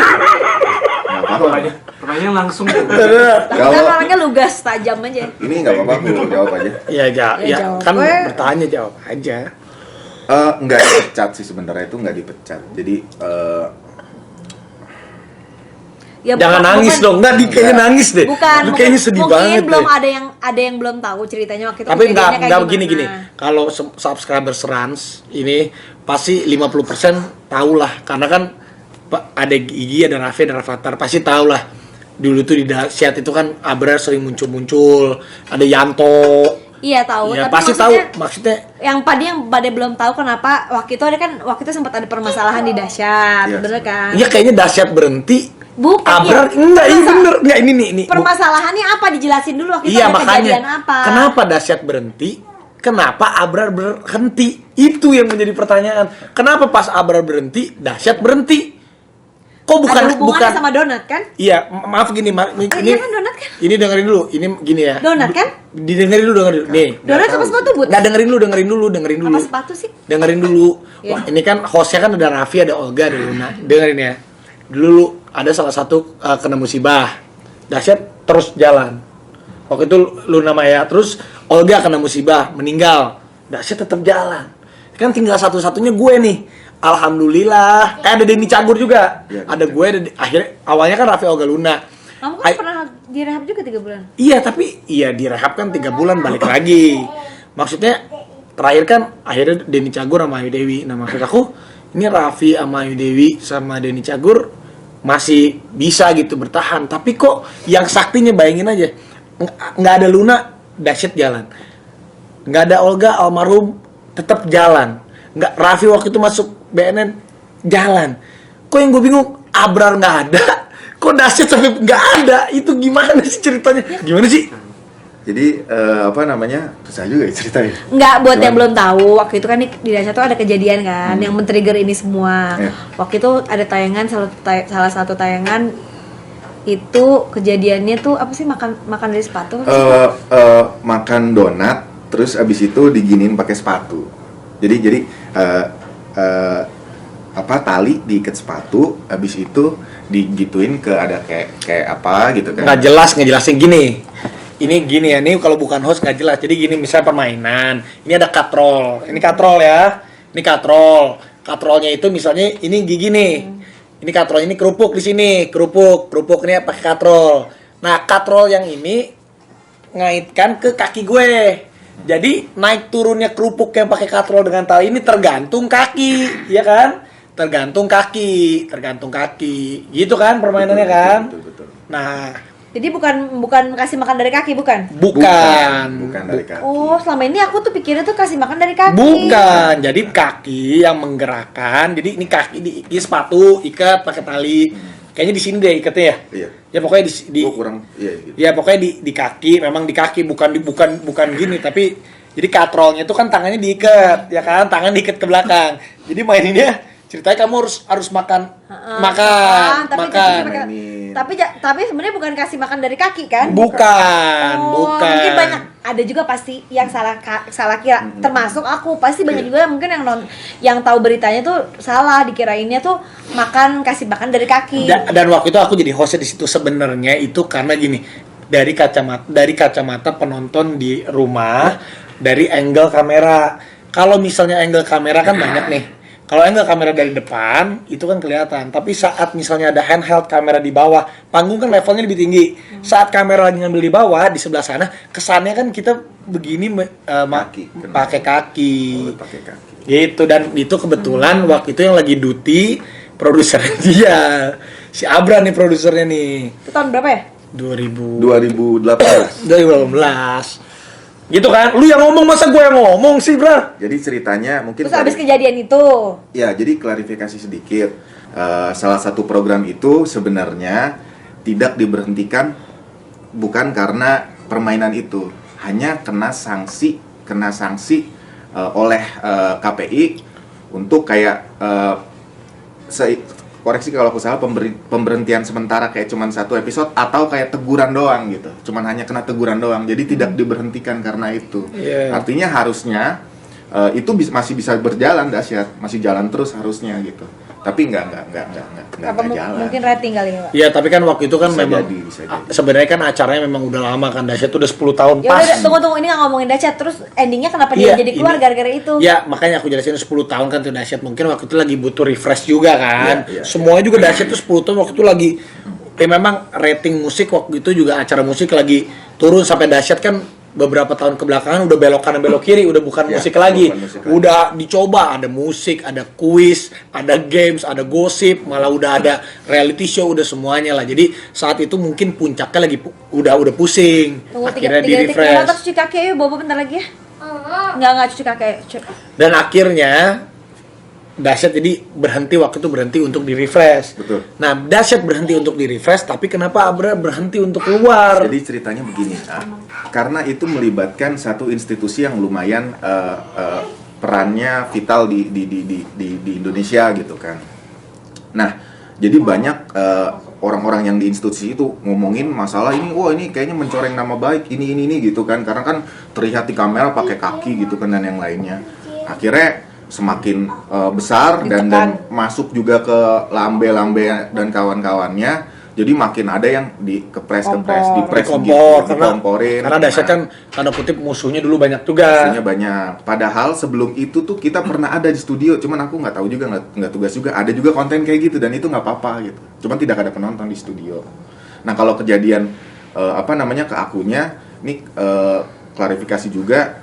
[SPEAKER 2] Nggak apa-apa.
[SPEAKER 5] Pertanyaan langsung tuh.
[SPEAKER 3] Kita
[SPEAKER 2] Kalau
[SPEAKER 3] orangnya lugas, tajam aja.
[SPEAKER 2] ini nggak apa-apa, aku jawab aja.
[SPEAKER 1] Ya,
[SPEAKER 3] Ya, jawab.
[SPEAKER 1] kan bertanya jawab aja.
[SPEAKER 2] Nggak dipecat sih sebenarnya, itu nggak dipecat. Jadi
[SPEAKER 3] Ya,
[SPEAKER 1] Jangan nangis dong, enggak, kayaknya nangis deh.
[SPEAKER 3] Bukan,
[SPEAKER 1] Lu kayaknya sedih
[SPEAKER 3] mungkin
[SPEAKER 1] banget
[SPEAKER 3] belum
[SPEAKER 1] deh.
[SPEAKER 3] ada yang belum tahu ceritanya waktu itu.
[SPEAKER 1] Tapi
[SPEAKER 3] kejadiannya
[SPEAKER 1] enggak
[SPEAKER 3] kayak
[SPEAKER 1] gini.
[SPEAKER 3] gimana.
[SPEAKER 1] Kalau subscriber Rans ini pasti 50% tahu lah, karena kan ada Gigi, ada Raffi, ada Rafathar, pasti tahu lah. Dulu tuh di Dahsyat itu kan Abrar sering muncul, ada Yanto.
[SPEAKER 3] Iya tahu,
[SPEAKER 1] Ya,
[SPEAKER 3] tapi
[SPEAKER 1] pasti tahu
[SPEAKER 3] maksudnya
[SPEAKER 1] maksudnya.
[SPEAKER 3] yang pada belum tahu kenapa waktu itu sempat ada permasalahan di Dahsyat,
[SPEAKER 2] Iya,
[SPEAKER 3] bener kan?
[SPEAKER 1] Iya, kayaknya Dahsyat berhenti.
[SPEAKER 3] Bukan,
[SPEAKER 1] Abrar
[SPEAKER 3] iya.
[SPEAKER 1] enggak, ini
[SPEAKER 3] Masa-
[SPEAKER 1] bener. Enggak, ini nih.
[SPEAKER 3] Permasalahannya apa, dijelasin dulu waktu itu
[SPEAKER 1] Iya,
[SPEAKER 3] ada
[SPEAKER 1] makanya
[SPEAKER 3] kejadian apa?
[SPEAKER 1] kenapa Dahsyat berhenti? Kenapa Abrar berhenti? Itu yang menjadi pertanyaan. Kenapa pas Abrar berhenti, Dahsyat berhenti? Kok bukan
[SPEAKER 3] ada hubungannya
[SPEAKER 1] bukan
[SPEAKER 3] sama donat kan?
[SPEAKER 1] Iya, maaf gini, ini
[SPEAKER 3] iya kan, donat kan?
[SPEAKER 1] Ini dengerin dulu. Ini gini ya.
[SPEAKER 3] Donat kan?
[SPEAKER 1] Dengerin dulu. Nih.
[SPEAKER 3] Donat apa sepatu but?
[SPEAKER 1] Nggak, dengerin dulu.
[SPEAKER 3] Apa sepatu sih?
[SPEAKER 1] Dengerin dulu.
[SPEAKER 3] Iya.
[SPEAKER 1] Wah, ini kan hostnya kan ada Raffi, ada Olga, ada Luna. Dengerin ya. Dulu ada salah satu kena musibah. Dahsyat terus jalan. Waktu itu Luna Maya, terus Olga kena musibah, meninggal. Dahsyat tetap jalan. Kan tinggal satu-satunya gue nih. Alhamdulillah. Ada Denny Cagur juga.
[SPEAKER 2] Iya,
[SPEAKER 1] Ada gue, akhirnya awalnya kan Raffi, Olga, Luna.
[SPEAKER 3] Kamu kan
[SPEAKER 1] Ay-
[SPEAKER 3] pernah direhab juga 3 bulan.
[SPEAKER 1] Iya, tapi iya direhab kan 3 bulan balik lagi. Maksudnya terakhir kan akhirnya Denny Cagur sama Ayu Dewi. Nah, maksud aku ini Raffi sama Ayu Dewi sama Denny Cagur masih bisa gitu bertahan. Tapi kok yang saktinya, bayangin aja, nggak ada Luna, Dahsyat jalan. Nggak ada Olga, almarhum, tetap jalan. Nggak, Raffi waktu itu masuk BNN jalan. Kok yang gue bingung, Abrar nggak ada, kok Dahsyat sampai nggak ada? Itu gimana sih ceritanya? Gimana sih?
[SPEAKER 2] jadi susah juga ya ceritanya.
[SPEAKER 3] Enggak, buat yang
[SPEAKER 2] Cuman-
[SPEAKER 3] belum tahu, waktu itu kan di Dahsyat tuh ada kejadian kan yang men-trigger ini semua.
[SPEAKER 2] Iya.
[SPEAKER 3] Waktu itu ada tayangan salah satu tayangan itu kejadiannya tuh apa sih, makan dari sepatu apa sih?
[SPEAKER 2] Makan donat, terus abis itu diginiin pakai sepatu. Jadi tali diikat sepatu, abis itu digituin ke ada kayak apa gitu kan.
[SPEAKER 1] Nggak jelas ngejelasin gini. Ini gini ya, ini kalau bukan host nggak jelas. Jadi gini, misalnya permainan, ini ada katrol. Ini katrol ya. Ini katrol. Katrolnya itu misalnya ini gigi nih. Ini katrol, ini kerupuk di sini. Kerupuk ini pakai katrol. Nah, katrol yang ini ngaitkan ke kaki gue. Jadi naik turunnya kerupuk yang pakai katrol dengan tali ini tergantung kaki, ya kan? Tergantung kaki. Gitu kan permainannya kan?
[SPEAKER 2] Betul.
[SPEAKER 1] Nah,
[SPEAKER 3] Jadi bukan kasih makan dari kaki, bukan?
[SPEAKER 1] bukan
[SPEAKER 2] dari kaki.
[SPEAKER 3] Oh, selama ini aku tuh pikirnya tuh kasih makan dari kaki.
[SPEAKER 1] Bukan, jadi kaki yang menggerakkan. Jadi ini kaki di sepatu ikat pakai tali. kayaknya di sini deh ikatnya ya.
[SPEAKER 2] Iya.
[SPEAKER 1] Ya pokoknya di
[SPEAKER 2] Gue kurang, iya gitu.
[SPEAKER 1] ya pokoknya di kaki, memang di kaki bukan gini, tapi jadi katrolnya itu kan tangannya diikat, ya kan, tangan diikat ke belakang. Jadi maininnya ceritanya kamu harus makan.
[SPEAKER 3] Tapi sebenarnya bukan kasih makan dari kaki kan?
[SPEAKER 1] Bukan.
[SPEAKER 3] Mungkin banyak, ada juga pasti yang salah kira, termasuk aku. Pasti banyak juga mungkin yang tahu beritanya tuh salah, dikirainnya tuh kasih makan dari kaki.
[SPEAKER 1] Dan waktu itu aku jadi hostnya di situ sebenarnya itu karena gini, dari kacamata penonton di rumah, dari angle kamera. Kalau misalnya angle kamera kan banyak nih. Kalau angle kamera dari depan itu kan kelihatan, tapi saat misalnya ada handheld kamera di bawah, panggung kan levelnya lebih tinggi. Saat kamera lagi ngambil di bawah di sebelah sana, kesannya kan kita begini pakai kaki.
[SPEAKER 2] Pakai kaki.
[SPEAKER 1] Gitu, dan itu kebetulan waktu itu yang lagi duty produsernya dia. Si Abra nih produsernya nih.
[SPEAKER 3] Itu tahun berapa ya?
[SPEAKER 2] 2018.
[SPEAKER 1] 2018. Gitu kan? Lu yang ngomong, masa gue yang ngomong sih, Bra?
[SPEAKER 2] Jadi ceritanya mungkin
[SPEAKER 3] Terus habis kejadian itu
[SPEAKER 2] ya, jadi klarifikasi sedikit. Salah satu program itu sebenarnya tidak diberhentikan bukan karena permainan itu, hanya kena sanksi oleh KPI untuk kayak koreksi kalau aku salah, pemberhentian sementara kayak cuman 1 episode atau kayak teguran doang gitu. Cuman hanya kena teguran doang. Jadi tidak diberhentikan karena itu.
[SPEAKER 1] Yeah.
[SPEAKER 2] Artinya harusnya itu masih bisa berjalan dahsyat, masih jalan terus harusnya gitu. Tapi enggak jalan.
[SPEAKER 3] mungkin rating kali ya, Pak?
[SPEAKER 1] Iya, tapi kan waktu itu kan
[SPEAKER 2] Bisa
[SPEAKER 1] memang
[SPEAKER 2] jadi.
[SPEAKER 1] sebenarnya kan acaranya memang udah lama kan, Dahsyat tuh udah 10 tahun
[SPEAKER 3] Ya
[SPEAKER 1] pas.
[SPEAKER 3] udah, tunggu, ini nggak ngomongin Dahsyat. Terus endingnya kenapa
[SPEAKER 1] Iya,
[SPEAKER 3] dia jadi keluar
[SPEAKER 1] ini-
[SPEAKER 3] gara-gara itu?
[SPEAKER 1] Ya, makanya aku jelasin 10 tahun kan tuh Dahsyat. Mungkin waktu itu lagi butuh refresh juga kan.
[SPEAKER 2] Iya.
[SPEAKER 1] Semuanya juga Dahsyat tuh 10 tahun waktu itu lagi memang rating musik waktu itu juga acara musik lagi turun sampai Dahsyat kan beberapa tahun kebelakangan udah belok kanan belok kiri, udah bukan
[SPEAKER 2] Ya,
[SPEAKER 1] musik lagi.
[SPEAKER 2] bukan musik lagi.
[SPEAKER 1] Udah dicoba, ada musik, ada kuis, ada games, ada gosip, malah udah ada reality show, udah semuanya lah. Jadi saat itu mungkin puncaknya lagi udah pusing.
[SPEAKER 3] Tunggu,
[SPEAKER 1] Akhirnya di
[SPEAKER 3] tiga detik.
[SPEAKER 1] refresh.
[SPEAKER 3] Nonton cuci kaki ayo, Bobo bentar lagi ya. Nggak cuci kaki.
[SPEAKER 1] Dan akhirnya Dahsyat jadi berhenti untuk di refresh.
[SPEAKER 2] Betul.
[SPEAKER 1] Nah, Dahsyat berhenti untuk di refresh, tapi kenapa Abra berhenti untuk keluar?
[SPEAKER 2] Jadi ceritanya begini, karena itu melibatkan satu institusi yang lumayan perannya vital di Indonesia gitu kan. Nah, jadi banyak orang-orang yang di institusi itu ngomongin masalah ini, wah ini kayaknya mencoreng nama baik, ini gitu kan, karena kan terlihat di kamera pakai kaki gitu kan dan yang lainnya. Akhirnya semakin besar dan masuk juga ke lambe-lambe dan kawan-kawannya. Jadi makin ada yang dipres dikomporin.
[SPEAKER 1] Karena Dahsyat kan tanda kutip musuhnya dulu banyak juga.
[SPEAKER 2] Musuhnya banyak. Padahal sebelum itu tuh kita pernah ada di studio, cuman aku nggak tahu juga, nggak tugas juga. Ada juga konten kayak gitu dan itu nggak apa-apa gitu. Cuman tidak ada penonton di studio. Nah kalau kejadian ke akunya, ini klarifikasi juga.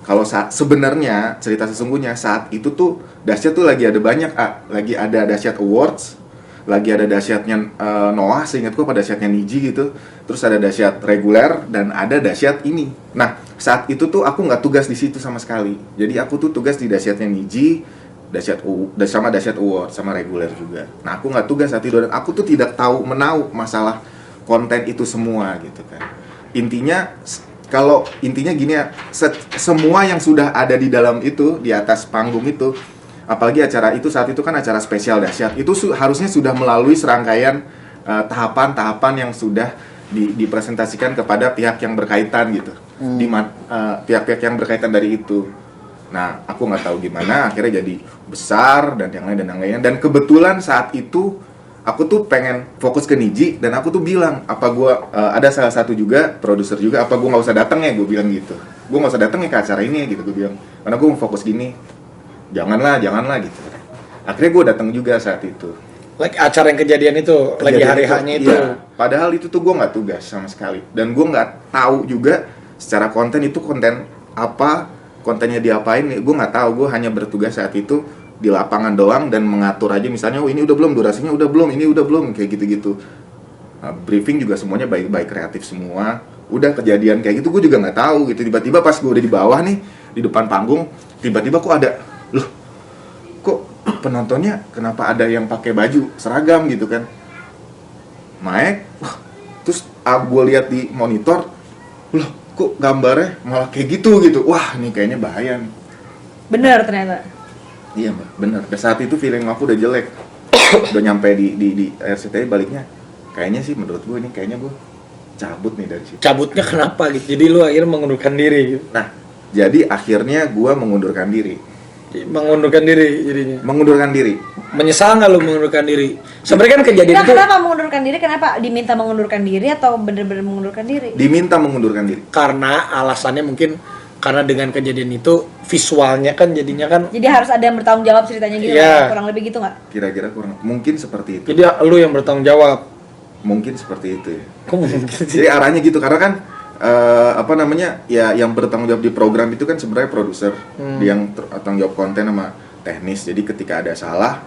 [SPEAKER 2] Kalau sebenarnya cerita sesungguhnya saat itu tuh Dahsyat tuh lagi ada banyak, lagi ada Dahsyat Awards, lagi ada Dahsyatnya Noah, seingatku pada Dahsyatnya Niji gitu, terus ada Dahsyat reguler dan ada Dahsyat ini. Nah saat itu tuh aku nggak tugas di situ sama sekali, jadi aku tuh tugas di Dahsyatnya Niji, sama Dahsyat Award sama reguler juga. Nah aku nggak tugas saat itu dan aku tuh tidak tahu menau masalah konten itu semua gitu kan. Intinya gini ya, semua yang sudah ada di dalam itu, di atas panggung itu, apalagi acara itu saat itu kan acara spesial Dahsyat, itu harusnya sudah melalui serangkaian tahapan-tahapan yang sudah dipresentasikan kepada pihak yang berkaitan gitu, pihak-pihak yang berkaitan dari itu. Nah, aku nggak tahu gimana, akhirnya jadi besar dan yang lain. Dan kebetulan saat itu aku tuh pengen fokus ke Niji dan aku tuh bilang, ada salah satu juga produser juga, apa gue nggak usah datang ya, gue bilang gitu. Gue nggak usah datang ya ke acara ini gitu, gue bilang. Karena gue mau fokus gini. Janganlah gitu. Akhirnya gue datang juga saat itu.
[SPEAKER 1] Like acara yang kejadian itu, lagi hari-harinya itu.
[SPEAKER 2] Iya. Padahal itu tuh gue nggak tugas sama sekali. Dan gue nggak tahu juga secara konten itu konten apa, kontennya diapain, gue nggak tahu. Gue hanya bertugas saat itu di lapangan doang dan mengatur aja, misalnya ini udah belum, durasinya udah belum, ini udah belum, kayak gitu-gitu. Briefing juga semuanya baik-baik, kreatif semua. Udah kejadian kayak gitu gue juga nggak tahu gitu. Tiba-tiba pas gue udah di bawah nih, di depan panggung, tiba-tiba kok ada, loh kok penontonnya kenapa ada yang pakai baju seragam gitu kan. naik, terus gue lihat di monitor, loh kok gambarnya malah kayak gitu. Wah ini kayaknya bahaya nih.
[SPEAKER 3] Bener ternyata.
[SPEAKER 2] Iya mbak, bener. Dan saat itu feeling aku udah jelek. Udah nyampe di RCTI baliknya. Kayaknya sih menurut gue ini kayaknya gue cabut nih dari situ.
[SPEAKER 1] Cabutnya kenapa gitu? Jadi lu akhirnya mengundurkan diri gitu.
[SPEAKER 2] Nah, jadi akhirnya gue mengundurkan diri.
[SPEAKER 1] Mengundurkan diri jadinya.
[SPEAKER 2] Mengundurkan diri.
[SPEAKER 1] Menyesal nggak lu mengundurkan diri? Sebenarnya kan kejadian
[SPEAKER 3] Nah,
[SPEAKER 1] itu
[SPEAKER 3] kenapa mengundurkan diri? Kenapa diminta mengundurkan diri atau bener-bener mengundurkan diri?
[SPEAKER 2] Diminta mengundurkan diri.
[SPEAKER 1] karena alasannya mungkin karena dengan kejadian itu visualnya kan jadinya kan
[SPEAKER 3] Jadi harus ada yang bertanggung jawab ceritanya gitu,
[SPEAKER 1] Iya.
[SPEAKER 3] kurang lebih gitu nggak?
[SPEAKER 2] Kira-kira kurang. Mungkin seperti itu.
[SPEAKER 1] jadi lu yang bertanggung jawab.
[SPEAKER 2] Mungkin seperti itu ya.
[SPEAKER 1] Kok mungkin sih?
[SPEAKER 2] Jadi arahnya gitu karena kan apa namanya ya yang bertanggung jawab di program itu kan sebenarnya produser, dia yang tanggung jawab konten sama teknis. Jadi ketika ada salah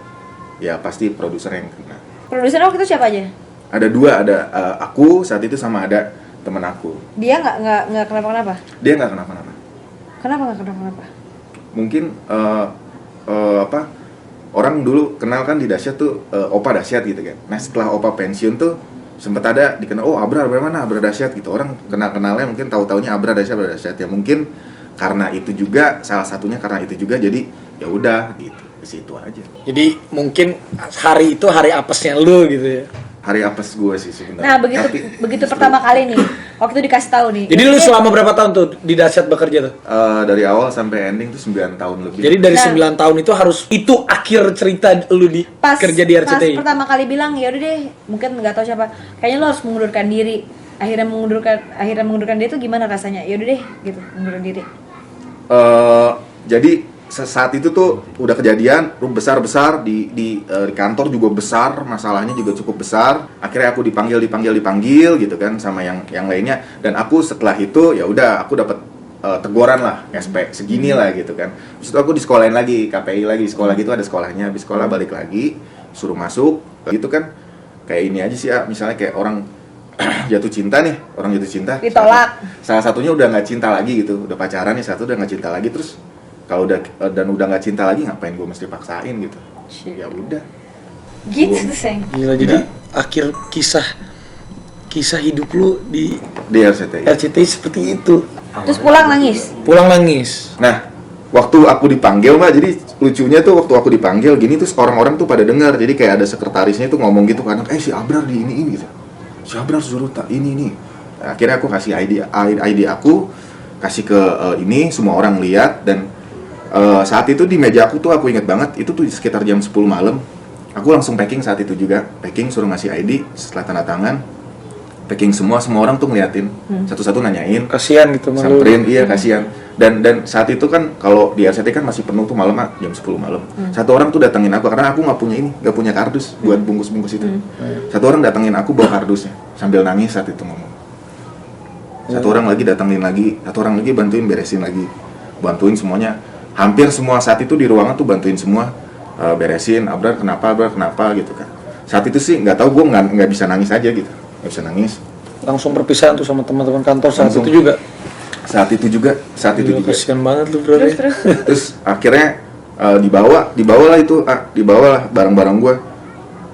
[SPEAKER 2] ya pasti produser yang kena.
[SPEAKER 3] Produser waktu itu siapa aja?
[SPEAKER 2] Ada dua, ada aku saat itu sama ada teman aku.
[SPEAKER 3] Dia nggak kenapa-kenapa?
[SPEAKER 2] Dia nggak kenapa-napa.
[SPEAKER 3] Kenapa nggak kenapa-kenapa?
[SPEAKER 2] Mungkin apa orang dulu kenal kan di Dahsyat tuh Opa Dahsyat gitu kan. Nah setelah Opa pensiun tuh sempat ada dikenal, oh Abrar mana Abrar Dahsyat gitu. Orang kenalnya mungkin tahu-taunya Abrar Dahsyat ya. Mungkin karena itu juga, salah satunya karena itu juga, jadi ya udah gitu, ke situ aja.
[SPEAKER 1] Jadi mungkin hari itu hari apesnya lu gitu ya.
[SPEAKER 2] Hari apes gue sih sebenarnya.
[SPEAKER 3] Nah begitu pertama kali nih, waktu itu dikasih tahu nih.
[SPEAKER 1] Jadi lu selama berapa tahun tuh di Dahsyat bekerja tuh?
[SPEAKER 2] Dari awal sampai ending tuh 9 tahun lebih.
[SPEAKER 1] Jadi dari
[SPEAKER 3] Nah.
[SPEAKER 1] 9 tahun itu harus itu akhir cerita lu di kerja di RCTI.
[SPEAKER 3] Pas pertama kali bilang ya udah deh, mungkin nggak tahu siapa, kayaknya lo harus mengundurkan diri. Akhirnya mengundurkan diri itu gimana rasanya? Ya udah deh gitu, mengundurkan diri.
[SPEAKER 2] Jadi saat itu tuh udah kejadian besar di kantor juga besar, masalahnya juga cukup besar. Akhirnya aku dipanggil gitu kan sama yang lainnya, dan aku setelah itu ya udah aku dapat teguran lah, SP segini lah gitu kan. Terus itu aku disekolahin lagi, KPI lagi, sekolah gitu ada sekolahnya. Habis sekolah balik lagi, suruh masuk gitu kan. Kayak ini aja sih ya, misalnya kayak orang jatuh cinta nih, orang jatuh cinta
[SPEAKER 3] Ditolak.
[SPEAKER 2] salah satunya udah nggak cinta lagi gitu, udah pacaran nih, satu udah nggak cinta lagi, terus kalau udah nggak cinta lagi ngapain gue mesti paksain gitu. Ya udah
[SPEAKER 3] Gitu tuh sayang.
[SPEAKER 1] Gila, jadi akhir kisah hidup lu di
[SPEAKER 2] RCTI.
[SPEAKER 1] RCTI seperti itu.
[SPEAKER 3] Terus pulang nangis.
[SPEAKER 1] Pulang nangis.
[SPEAKER 2] Nah, waktu aku dipanggil mbak, jadi lucunya tuh waktu aku dipanggil gini terus orang-orang tuh pada dengar, jadi kayak ada sekretarisnya tuh ngomong gitu kan, si Abrar di ini gitu, si Abrar suruh tak ini. Nah, akhirnya aku kasih ID aku, kasih ke ini, semua orang lihat. Dan saat itu di meja aku tuh aku inget banget, itu tuh sekitar jam 10 malam. Aku langsung packing saat itu juga, packing, suruh ngasih ID. Setelah tanda tangan, packing semua orang tuh ngeliatin, satu-satu nanyain,
[SPEAKER 1] Kasihan gitu malu.
[SPEAKER 2] samperin, iya kasihan. Dan saat itu kan kalau di RCTI kan masih penuh tuh malam, jam 10 malam. Satu orang tuh datengin aku karena aku nggak punya kardus buat bungkus-bungkus itu. Satu orang datengin aku bawa kardusnya sambil nangis saat itu ngomong. Satu orang lagi datengin lagi, satu orang lagi bantuin beresin lagi, bantuin semuanya. Hampir semua saat itu di ruangan tuh bantuin semua, beresin. Abrar kenapa gitu kan. Saat itu sih nggak tahu, gue nggak bisa nangis aja gitu, nggak bisa nangis.
[SPEAKER 1] Langsung perpisahan tuh sama teman-teman kantor saat
[SPEAKER 2] Langsung.
[SPEAKER 1] itu juga.
[SPEAKER 2] Saat itu juga.
[SPEAKER 1] Kasihan banget lu bro.
[SPEAKER 2] Terus akhirnya dibawalah barang-barang gue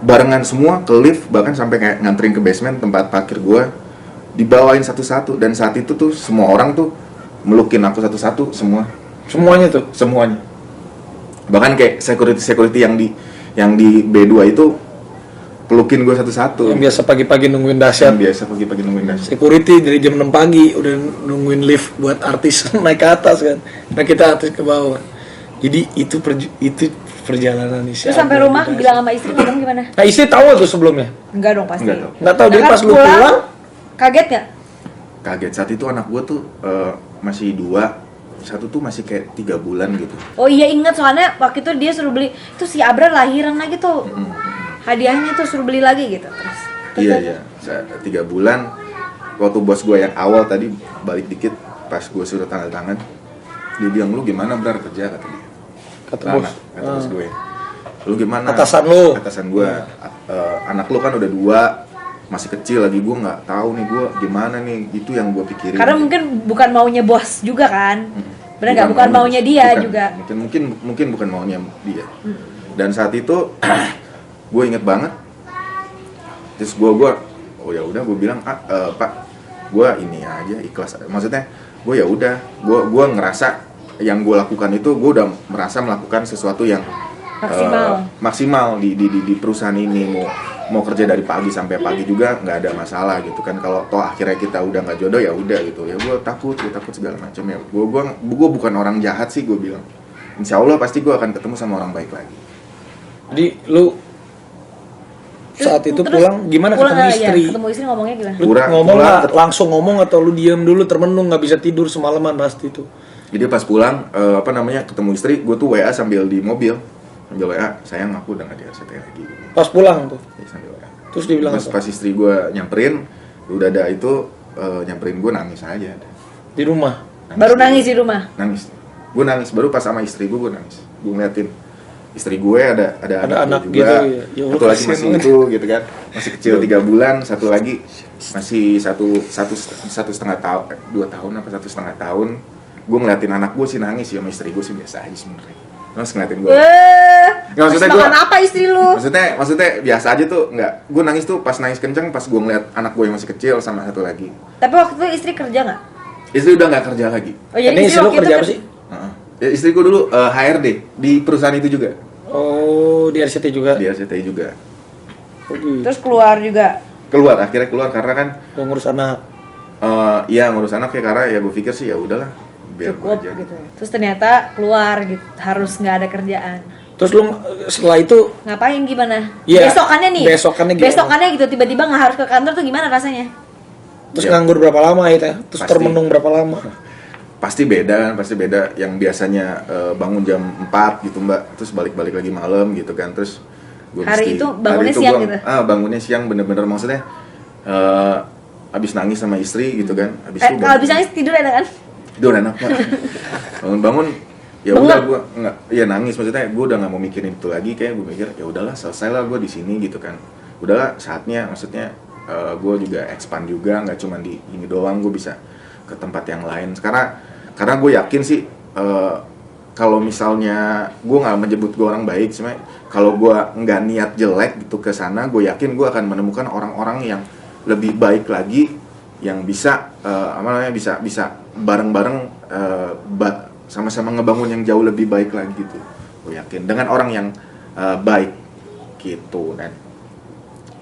[SPEAKER 2] barengan semua ke lift, bahkan sampai kayak nganterin ke basement tempat parkir gue, dibawain satu-satu. Dan saat itu tuh semua orang tuh melukin aku satu-satu,
[SPEAKER 1] Semuanya tuh.
[SPEAKER 2] semuanya. Bahkan kayak security yang di B2 itu pelukin gue satu-satu.
[SPEAKER 1] Yang biasa pagi-pagi nungguin Dahsyat.
[SPEAKER 2] Yang biasa pagi-pagi nungguin Dahsyat.
[SPEAKER 1] Security dari jam 6 pagi udah nungguin lift buat artis naik ke atas kan. Nah kita artis ke bawah. Jadi itu perjalanan isi.
[SPEAKER 3] Terus sampai rumah bilang sama istri, ngomong gimana?
[SPEAKER 1] Nah istri tahu tuh sebelumnya.
[SPEAKER 3] Enggak dong pasti.
[SPEAKER 2] Enggak
[SPEAKER 1] Nggak tahu, jadi
[SPEAKER 3] Nah,
[SPEAKER 1] pas
[SPEAKER 3] kan
[SPEAKER 1] lu pulang
[SPEAKER 3] kaget nggak?
[SPEAKER 2] Kaget. Saat itu anak gue tuh masih 2, satu tuh masih kayak 3 bulan gitu.
[SPEAKER 3] Oh iya inget, soalnya waktu itu dia suruh beli, itu si Abra lahiran lagi tuh, hadiahnya tuh suruh beli lagi gitu. Terus
[SPEAKER 2] Iya. 3 bulan. Waktu bos gue yang awal tadi balik dikit, pas gue suruh tanda tangan, dia bilang, lu gimana Brar kerja, kata dia.
[SPEAKER 1] kata
[SPEAKER 2] Nah,
[SPEAKER 1] bos.
[SPEAKER 2] kata bos gue, lu gimana?
[SPEAKER 1] Atasan lu.
[SPEAKER 2] Atasan gue. Anak lu kan udah 2, masih kecil lagi, gue nggak tahu nih gue gimana nih, itu yang gue pikirin.
[SPEAKER 3] karena mungkin bukan maunya bos juga kan, bener nggak? Bukan maunya dia
[SPEAKER 2] bukan.
[SPEAKER 3] juga.
[SPEAKER 2] Mungkin bukan maunya dia. Dan saat itu gue inget banget. Terus gue oh ya udah gue bilang Pak, gue ini aja ikhlas, maksudnya gue ya udah, gue ngerasa yang gue lakukan itu gue udah merasa melakukan sesuatu yang maksimal di perusahaan ini, mau kerja dari pagi sampai pagi juga nggak ada masalah gitu kan. Kalau toh akhirnya kita udah nggak jodoh ya udah gitu ya, gue takut segala macam ya. Gue bukan orang jahat sih, gue bilang insya Allah pasti gue akan ketemu sama orang baik lagi.
[SPEAKER 1] Jadi lu saat itu pulang gimana ketemu istri?
[SPEAKER 3] Ya, ketemu istri ngomongnya gimana?
[SPEAKER 1] Lu ngomong nggak langsung ngomong atau lu diam dulu termenung nggak bisa tidur semalaman pasti itu?
[SPEAKER 2] Jadi pas pulang ketemu istri, gue tuh WA sambil di mobil, sambil WA, sayang aku udah nggak di RCTI lagi.
[SPEAKER 1] Pas pulang tuh?
[SPEAKER 2] Ya, sambil WA.
[SPEAKER 1] Terus dia bilang
[SPEAKER 2] pas istri gue nyamperin, udah ada itu nyamperin gue nangis aja.
[SPEAKER 1] Di rumah?
[SPEAKER 3] Baru nangis di rumah?
[SPEAKER 2] Nangis. Gue nangis, baru pas sama istri gue nangis. Gue ngeliatin istri gue ada
[SPEAKER 1] anak
[SPEAKER 2] juga,
[SPEAKER 1] gitu ya.
[SPEAKER 2] Satu lagi masih itu gitu kan, masih kecil 3 bulan, satu lagi masih satu setengah tahun, 2 tahun apa 1,5 tahun. Gue ngeliatin anak gue sih nangis ya, sama istri gue sih biasa aja sebenarnya. Terus ngeliatin gue. Nggak, maksudnya gue
[SPEAKER 3] apa istri lu?
[SPEAKER 2] Maksudnya biasa aja tuh, nggak. Gue nangis tuh pas nangis kenceng pas gue ngeliat anak gue yang masih kecil sama satu lagi.
[SPEAKER 3] Tapi waktu itu istri kerja nggak?
[SPEAKER 2] Istri udah nggak kerja lagi.
[SPEAKER 3] Oh, jadi
[SPEAKER 1] istri lu kerja apa sih?
[SPEAKER 2] Ya, istri gue dulu HRD di perusahaan itu juga.
[SPEAKER 1] Oh, di RCTI juga?
[SPEAKER 2] Di RCTI juga.
[SPEAKER 3] Terus keluar juga?
[SPEAKER 2] Akhirnya keluar karena kan
[SPEAKER 1] ngurus anak.
[SPEAKER 2] Iya ngurus anak ya, karena ya gue pikir sih ya udahlah biar
[SPEAKER 3] cukup
[SPEAKER 2] aja
[SPEAKER 3] gitu. Terus ternyata keluar gitu, harus nggak ada kerjaan.
[SPEAKER 1] Terus lu setelah itu
[SPEAKER 3] ngapain gimana?
[SPEAKER 1] Ya,
[SPEAKER 3] besokannya nih.
[SPEAKER 1] Gimana?
[SPEAKER 3] Besokannya gitu tiba-tiba nggak harus ke kantor tuh gimana rasanya?
[SPEAKER 1] Terus nganggur berapa lama itu? Terus pasti, termenung berapa lama?
[SPEAKER 2] Pasti beda. Yang biasanya bangun jam 4 gitu Mbak, terus balik lagi malam gitu kan. Terus
[SPEAKER 3] hari itu bangunnya siang gitu?
[SPEAKER 2] Bangunnya siang bener-bener, maksudnya abis nangis sama istri gitu kan.
[SPEAKER 3] Kalau abis nangis tidur enak kan?
[SPEAKER 2] Tidur enak Pak. Bangun ya udah gue nggak, ya nangis, maksudnya gue udah nggak mau mikirin itu lagi, kayak gue mikir ya udahlah selesai lah gue di sini gitu kan. Udahlah saatnya, maksudnya gue juga expand juga, nggak cuma di ini doang, gue bisa ke tempat yang lain. Karena gue yakin sih kalau misalnya gue nggak menyebut gue orang baik, sebenarnya kalau gue nggak niat jelek gitu ke sana, gue yakin gue akan menemukan orang-orang yang lebih baik lagi, yang bisa bisa bareng-bareng sama-sama ngebangun yang jauh lebih baik lagi gitu. Gue yakin dengan orang yang baik gitu. Dan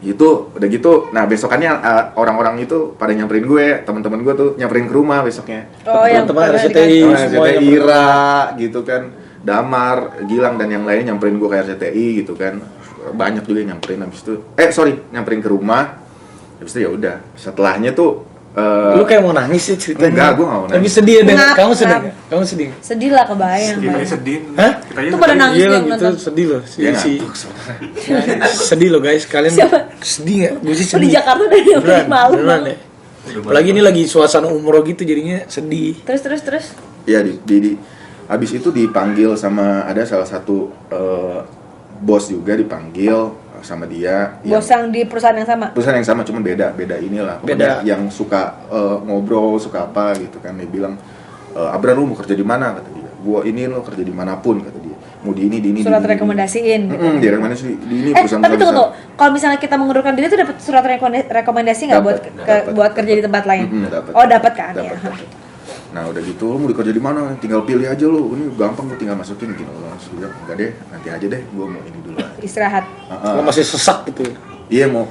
[SPEAKER 2] itu udah gitu, nah besokannya orang-orang itu pada nyamperin gue, teman-teman gue tuh nyamperin ke rumah besoknya.
[SPEAKER 3] Oh, yang
[SPEAKER 1] teman-teman RCTI,
[SPEAKER 2] RCTI Ira gitu kan, Damar, Gilang dan yang lainnya nyamperin gue ke RCTI gitu kan. Banyak juga yang nyamperin habis itu. Nyamperin ke rumah. Habis itu ya udah. Setelahnya tuh
[SPEAKER 1] lu kayak mau nangis sih ceritanya.
[SPEAKER 2] Enggak, gue nggak mau nangis.
[SPEAKER 1] Tapi sedih ya, kamu sedih nggak? Kamu sedih?
[SPEAKER 3] Sedih lah, kebayang.
[SPEAKER 2] Sedih.
[SPEAKER 1] Hah?
[SPEAKER 3] Itu pada nangis
[SPEAKER 1] iya
[SPEAKER 3] yang
[SPEAKER 1] gitu,
[SPEAKER 3] nonton.
[SPEAKER 1] sedih loh.
[SPEAKER 2] Dia
[SPEAKER 1] Si
[SPEAKER 2] ngantuk
[SPEAKER 1] sedih loh guys, kalian sedih nggak? Gue sih sedih.
[SPEAKER 3] Di Jakarta dari malam.
[SPEAKER 1] Beneran ya. Apalagi ini lagi suasana umroh gitu, jadinya sedih.
[SPEAKER 3] Terus.
[SPEAKER 2] Iya, di habis itu dipanggil sama ada salah satu bos juga, dipanggil sama dia.
[SPEAKER 3] Bos yang di perusahaan yang sama?
[SPEAKER 2] Perusahaan yang sama, cuma beda inilah. Pokoknya yang suka ngobrol, suka apa gitu kan. Dia bilang, Abra lu mau kerja di mana? Kata dia. Gua ini lo kerja dimanapun, kata dia. Mau di ini.
[SPEAKER 3] Surat rekomendasiin gitu.
[SPEAKER 2] Dia rekomendasi di ini perusahaan.
[SPEAKER 3] Tapi tunggu. Kalau misalnya kita mengundurkan diri itu dapat surat rekomendasi nggak buat kerja di tempat lain?
[SPEAKER 2] Dapet.
[SPEAKER 3] Oh, dapat kan ya.
[SPEAKER 2] Nah udah gitu, lu mau kerja di mana? Tinggal pilih aja lu. Ini gampang, lu tinggal masukin gini. Langsung bilang, enggak deh, nanti aja deh. Gua mau ini dulu.
[SPEAKER 3] Istirahat.
[SPEAKER 1] Lo masih sesak gitu.
[SPEAKER 2] Iya, mau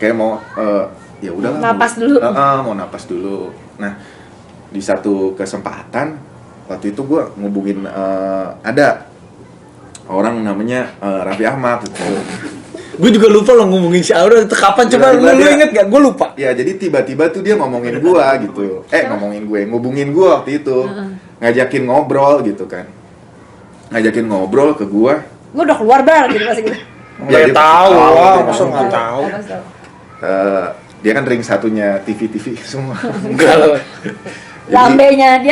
[SPEAKER 2] ya udahlah.
[SPEAKER 3] Napas dulu.
[SPEAKER 2] Mau napas dulu. Nah, di satu kesempatan waktu itu gua ngubungin ada orang namanya Raffi Ahmad gitu.
[SPEAKER 1] Gue juga lupa lo ngomongin si Aura itu kapan, coba lu inget gak? Gue lupa.
[SPEAKER 2] Ya jadi tiba-tiba tuh dia ngomongin gua gitu. Ngubungin gua waktu itu. Ngajakin ngobrol gitu kan. Ngajakin ngobrol ke gua.
[SPEAKER 3] Gue udah keluar bar gitu pasti gitu.
[SPEAKER 1] Ya tahu lah, masa nggak tahu.
[SPEAKER 2] Dia kan ring satunya TV semua.
[SPEAKER 1] Enggak loh.
[SPEAKER 3] Lambenya di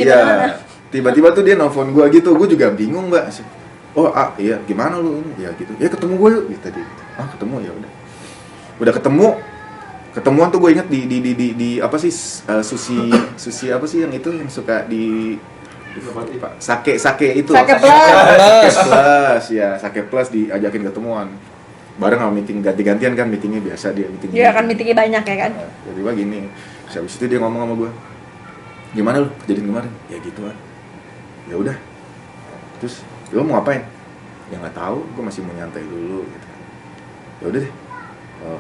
[SPEAKER 3] mana?
[SPEAKER 2] Tiba-tiba tuh dia nelfon gua gitu. Gua juga bingung, Mbak. Oh, iya, gimana lu ini? Ya gitu. Ya ketemu gue yuk gitu tadi. Ketemu ya udah. Udah ketemuan tuh gue inget di apa sih sushi apa sih yang itu yang suka di sake itu.
[SPEAKER 3] Sake
[SPEAKER 2] Plus ya, Sake Plus diajakin ketemuan. bareng sama meeting ganti-gantian kan meetingnya biasa dia meeting.
[SPEAKER 3] Dia kan meetingnya banyak ya kan.
[SPEAKER 2] Tiba-tiba gini, terus habis itu dia ngomong sama gue, gimana lu kejadian kemarin? Ya gitu kan. Ya udah. Terus lu mau ngapain? Ya nggak tahu, gue masih mau nyantai dulu gitu. Ya udah deh.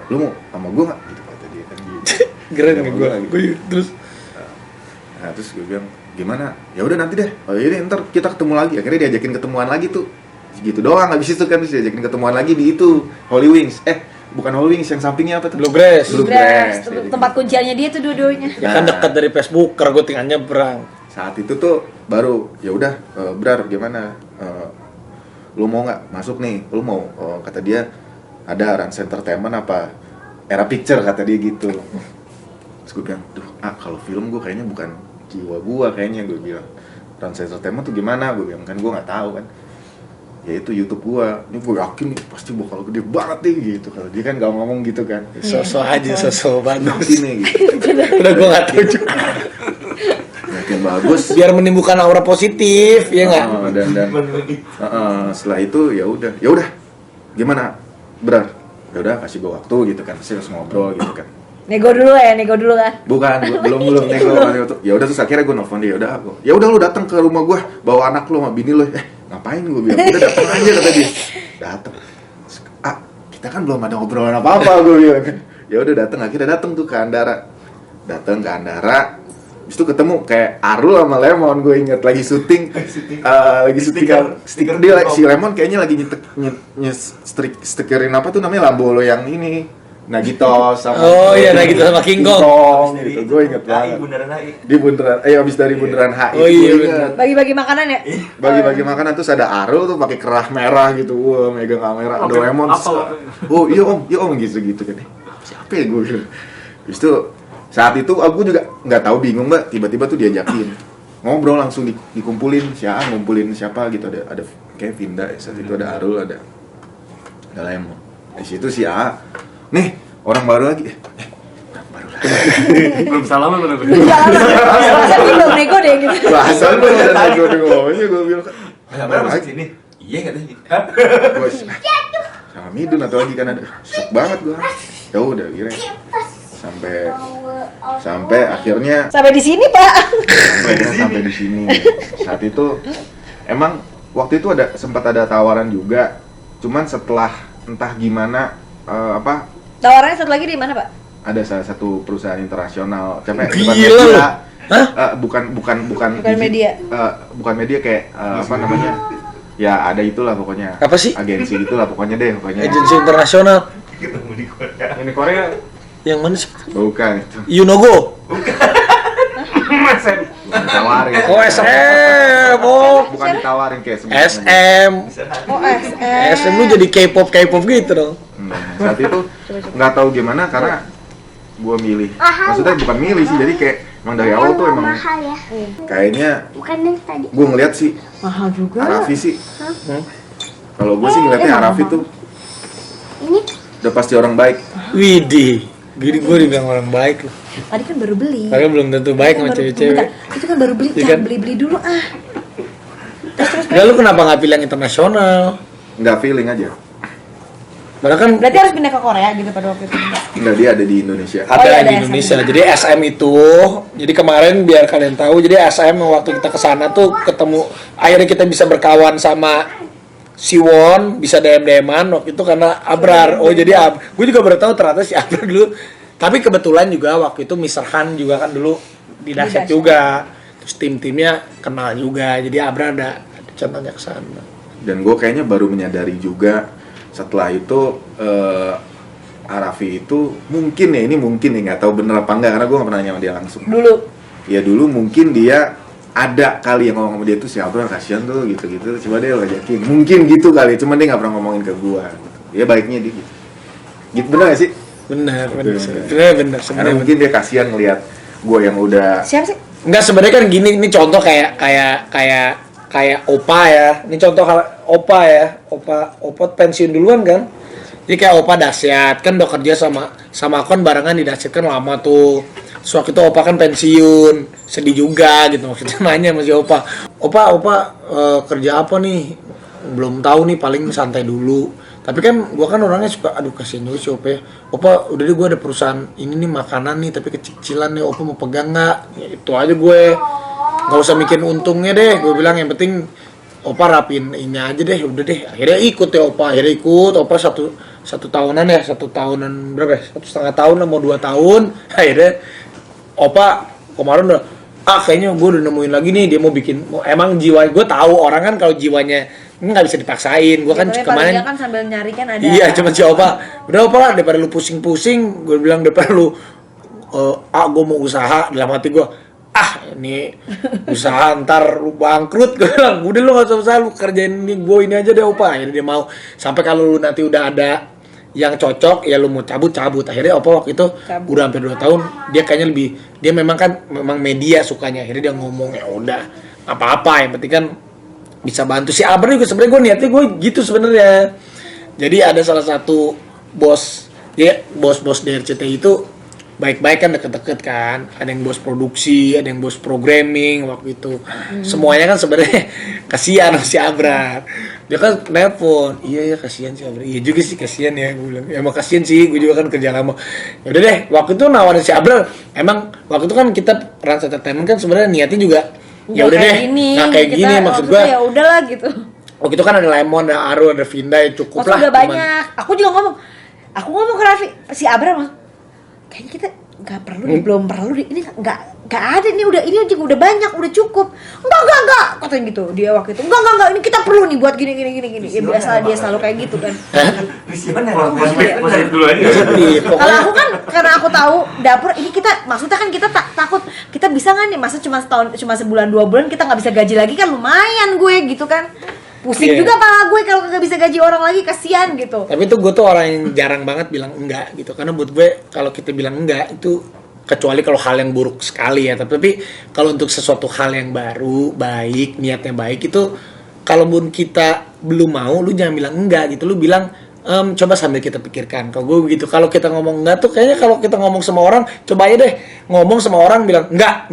[SPEAKER 2] Lu mau sama gue nggak? Gitu kata dia kan gitu.
[SPEAKER 1] Keren
[SPEAKER 2] Sama
[SPEAKER 1] nih
[SPEAKER 2] gua
[SPEAKER 1] gue
[SPEAKER 2] gitu.
[SPEAKER 1] terus
[SPEAKER 2] Nah terus gue bilang gimana? Ya udah nanti deh. Oh iya deh, ntar kita ketemu lagi. Akhirnya diajakin ketemuan lagi tuh. Gitu doang habis itu kan terus diajakin ketemuan lagi di itu Holy Wings. Bukan Holy Wings, yang sampingnya apa tuh?
[SPEAKER 1] Bluegrass.
[SPEAKER 2] Bluegrass.
[SPEAKER 3] Tempat kunciannya dia tuh dua-duanya.
[SPEAKER 1] Ya kan dekat dari Facebook, gue tinggal nyebrang.
[SPEAKER 2] Saat itu tuh baru ya udah Brar gimana? Lu mau nggak masuk nih? Lu mau? Kata dia ada Rans Entertainment apa Era Picture kata dia gitu. Terus gue bilang, duh, kalau film gue kayaknya bukan jiwa gue kayaknya, gue bilang. Rans Entertainment tuh gimana? Gue bilang kan gue nggak tahu kan. Ya itu YouTube gue, ini gue yakin nih pasti bakal gede banget nih gitu. Kalau dia kan nggak ngomong gitu kan.
[SPEAKER 1] Sosok aja, sosok bagus.
[SPEAKER 2] Sini gitu.
[SPEAKER 1] Udah gue nggak tahu juga.
[SPEAKER 2] Makin bagus.
[SPEAKER 1] Biar menimbulkan aura positif, ya nggak?
[SPEAKER 2] Dan setelah itu ya udah gimana Brar, ya udah kasih gue waktu gitu kan, terus ngobrol gitu kan.
[SPEAKER 3] Nego dulu kan.
[SPEAKER 2] Bukan, belum nego waktu. Ya udah terus akhirnya gue nelfon dia, ya udah lu datang ke rumah gue, bawa anak lu sama bini lu. Ngapain gue bilang, udah datang aja kata dia. Datang. Kita kan belum ada obrolan apa-apa gue bilang. Ya udah akhirnya datang tuh ke Andara. Datang ke Andara. Habis itu ketemu kayak Arul sama Lemon, gue inget lagi syuting, lagi syuting stiker dia, si Lemon kayaknya lagi stikerin apa tuh namanya Lambolo yang ini, Nagitos sama
[SPEAKER 1] Nagitos sama King Kong
[SPEAKER 2] gitu, gue inget banget.
[SPEAKER 5] Bundaran HI.
[SPEAKER 2] Di bundaran, abis dari bundaran HI.
[SPEAKER 1] Oh iya,
[SPEAKER 2] gue inget.
[SPEAKER 3] Bagi-bagi makanan ya?
[SPEAKER 2] Bagi-bagi makanan terus ada Arul tuh pakai kerah merah gitu, wah megang kamera, ada Lemon.
[SPEAKER 5] Apa?
[SPEAKER 2] Oh iya om gitu kan. Siapa ya gue bilang. Habis itu saat itu aku juga nggak tahu, bingung mbak, tiba-tiba tuh diajakin ngobrol langsung dikumpulin ngumpulin siapa gitu, ada kayak Vinda saat itu, ada Arul, ada Lemon. Di situ si nih orang baru lagi baru lagi
[SPEAKER 5] Belum salaman bener.
[SPEAKER 3] Masa belum nego deh gitu.
[SPEAKER 2] bahasa lu ada gue ngomongnya, gue bilang
[SPEAKER 5] Berapa masuk sini? Iya katanya.
[SPEAKER 2] gue sama Midun atau lagi kan ada shock banget gue. Ya udah kira sampai akhirnya
[SPEAKER 3] Sampai di sini, Pak.
[SPEAKER 2] sampai di sini. Saat itu emang waktu itu sempat ada tawaran juga, cuman setelah entah gimana
[SPEAKER 3] Tawarannya satu lagi di mana, Pak?
[SPEAKER 2] ada salah satu perusahaan internasional,
[SPEAKER 1] Gila.
[SPEAKER 2] bukan
[SPEAKER 3] media.
[SPEAKER 2] bukan media kayak apa namanya, ya ada itulah pokoknya,
[SPEAKER 1] Apa sih?
[SPEAKER 2] agensi gitulah pokoknya
[SPEAKER 1] Agensi internasional.
[SPEAKER 5] Ketemu di Korea.
[SPEAKER 6] Ini Korea
[SPEAKER 1] Yang mana sih?
[SPEAKER 2] bukan itu
[SPEAKER 1] Yunogo.
[SPEAKER 6] SM.
[SPEAKER 2] bukan ditawarin,
[SPEAKER 1] SM.
[SPEAKER 2] bukan ditawarin kayak
[SPEAKER 1] SM.
[SPEAKER 3] Oh, SM.
[SPEAKER 1] SM lu jadi K-pop gitu dong.
[SPEAKER 2] Saat itu nggak tahu gimana karena gue milih, maksudnya bukan milih sih, jadi kayak emang dari awal tuh emang
[SPEAKER 4] mahal ya.
[SPEAKER 2] kayaknya
[SPEAKER 4] Bukan yang tadi.
[SPEAKER 2] gue ngeliat sih
[SPEAKER 3] Mahal juga.
[SPEAKER 2] Arafi sih. Kalau gue sih ngeliatnya Arafi tuh
[SPEAKER 4] Ini
[SPEAKER 2] udah pasti orang baik.
[SPEAKER 1] Widih. Gini gue dibilang orang baik loh.
[SPEAKER 3] Tadi kan baru beli.
[SPEAKER 1] Tapi belum tentu baik sama
[SPEAKER 3] Bentar,
[SPEAKER 1] cewek-cewek.
[SPEAKER 3] itu kan baru beli,
[SPEAKER 1] Iya
[SPEAKER 3] jangan
[SPEAKER 1] kan?
[SPEAKER 3] beli-beli dulu Terus.
[SPEAKER 1] Enggak, lu kenapa nggak pilih yang internasional?
[SPEAKER 2] Nggak feeling aja.
[SPEAKER 1] Padahal kan
[SPEAKER 3] Berarti harus pindah ke Korea gitu pada waktu itu.
[SPEAKER 2] Nggak, dia ada di Indonesia.
[SPEAKER 1] ada
[SPEAKER 3] iya, ada
[SPEAKER 1] di Indonesia.
[SPEAKER 3] SM.
[SPEAKER 1] Jadi SM itu, jadi kemarin biar kalian tahu, jadi SM waktu kita kesana tuh ketemu, akhirnya kita bisa berkawan sama Siwon, bisa DM-an waktu itu karena Abrar. Oh jadi gue juga baru tahu ternyata si Abrar dulu. Tapi kebetulan juga waktu itu Mr. Han juga kan dulu di Dahsyat juga. Terus tim-timnya kenal juga. Jadi Abrar ada contohnya kesana.
[SPEAKER 2] Dan gue kayaknya baru menyadari juga setelah itu Arafi itu mungkin ya, ini mungkin ya, nggak tahu bener apa enggak karena gue nggak pernah nanya sama dia langsung.
[SPEAKER 3] Dulu.
[SPEAKER 2] Ya dulu mungkin dia ada kali yang ngomong sama dia tuh, si Abrar kasihan tuh gitu-gitu, coba dia ajakin, mungkin gitu kali, cuman dia nggak pernah ngomongin ke gue. Ya baiknya dia gitu bener gak sih?
[SPEAKER 1] Benar.
[SPEAKER 2] Betul.
[SPEAKER 1] Sebenarnya
[SPEAKER 2] Karena mungkin dia kasihan ngelihat gue yang udah
[SPEAKER 3] Siapa sih?
[SPEAKER 1] Enggak, sebenarnya kan gini, ini contoh kayak Opa ya. Ini contoh Opa ya. Opa pensiun duluan kan. Jadi kayak Opa Dahsyat kan udah kerja sama aku kan barengan di Dahsyat kan lama tuh. Terus waktu itu Opa kan pensiun, sedih juga gitu, maksudnya nanya sama si Opa kerja apa nih? Belum tahu nih, paling santai dulu. Tapi kan gua kan orangnya suka aduh kasihan juga sih Opa ya. Opa udah deh gua ada perusahaan ini nih makanan nih tapi kecil-kecilan nih, Opa mau pegang nggak? Ya, itu aja gue nggak usah mikirin untungnya deh, gue bilang yang penting Opa rapin ini aja deh, udah deh. Akhirnya ikut ya Opa, akhirnya ikut Opa satu tahunan ya, 1 tahunan berapa ya? 1,5 tahun lah mau 2 tahun. Akhirnya Opa kemarin udah kayaknya gue udah nemuin lagi nih dia mau bikin emang jiwa gue tahu orang kan kalau jiwanya nggak bisa dipaksain. Gue kan kemarin
[SPEAKER 3] dia kan sambil nyari kan ada.
[SPEAKER 1] iya cuma si Opa udah Opa lah daripada lu pusing-pusing, gue bilang daripada lu gue mau usaha, dalam hati gue ini usaha ntar lu bangkrut, gue bilang udah lu nggak usah usaha, lu kerjain ini aja deh Opa. Akhirnya dia mau, sampai kalau lu nanti udah ada yang cocok ya lu mau cabut. Akhirnya Opa waktu itu udah hampir 2 tahun dia kayaknya dia memang media sukanya. Akhirnya dia ngomong ya udah apa-apa yang penting kan bisa bantu. Si Abra juga sebenarnya gue niatnya gue gitu sebenarnya. Jadi ada salah satu bos dari RCTI itu baik-baik kan, deket-deket kan. Ada yang bos produksi, ada yang bos programming waktu itu. Semuanya kan sebenarnya kasihan si Abra. Dia kan telepon, iya kasihan si Abra. Iya juga sih kasihan ya, gue bilang. Emang kasihan sih, gue juga kan kerja lama. Ya udah deh, waktu itu nawarin si Abra. Emang waktu itu kan kita Rans Entertainment kan sebenarnya niatnya juga ya udah deh, nggak kayak gini maksud gue.
[SPEAKER 3] Ya udahlah gitu.
[SPEAKER 1] Waktu itu kan ada Lemon, ada Arul, ada Vinda, ya cukup lah.
[SPEAKER 3] Udah banyak. Aku juga ngomong ke Raffi, si Abra mah kayaknya kita nggak perlu nih, belum perlu nih, ini nggak ada nih, ini udah banyak, udah cukup. Enggak katanya gitu dia waktu itu. Enggak ini kita perlu nih buat gini. Ya biasa dia selalu kayak gitu kan.
[SPEAKER 5] Visioner positif dulu aja.
[SPEAKER 3] Kalau aku kan karena aku tahu dapur ini kita maksudnya kan kita takut kita bisa nggak nih, masa cuma sebulan 2 bulan kita nggak bisa gaji lagi kan, lumayan gue gitu kan. Pusing juga pala gue kalau nggak bisa gaji orang lagi, kasihan gitu.
[SPEAKER 1] Tapi itu gue tuh orang yang jarang banget bilang enggak gitu, karena buat gue kalau kita bilang enggak itu kecuali kalau hal yang buruk sekali ya. Tapi kalau untuk sesuatu hal yang baru, baik, niatnya baik itu, kalau pun kita belum mau, lu jangan bilang enggak gitu, lu bilang coba sambil kita pikirkan. Kalau gue begitu, kalau kita ngomong enggak tuh kayaknya kalau kita ngomong sama orang, coba aja deh ngomong sama orang bilang enggak,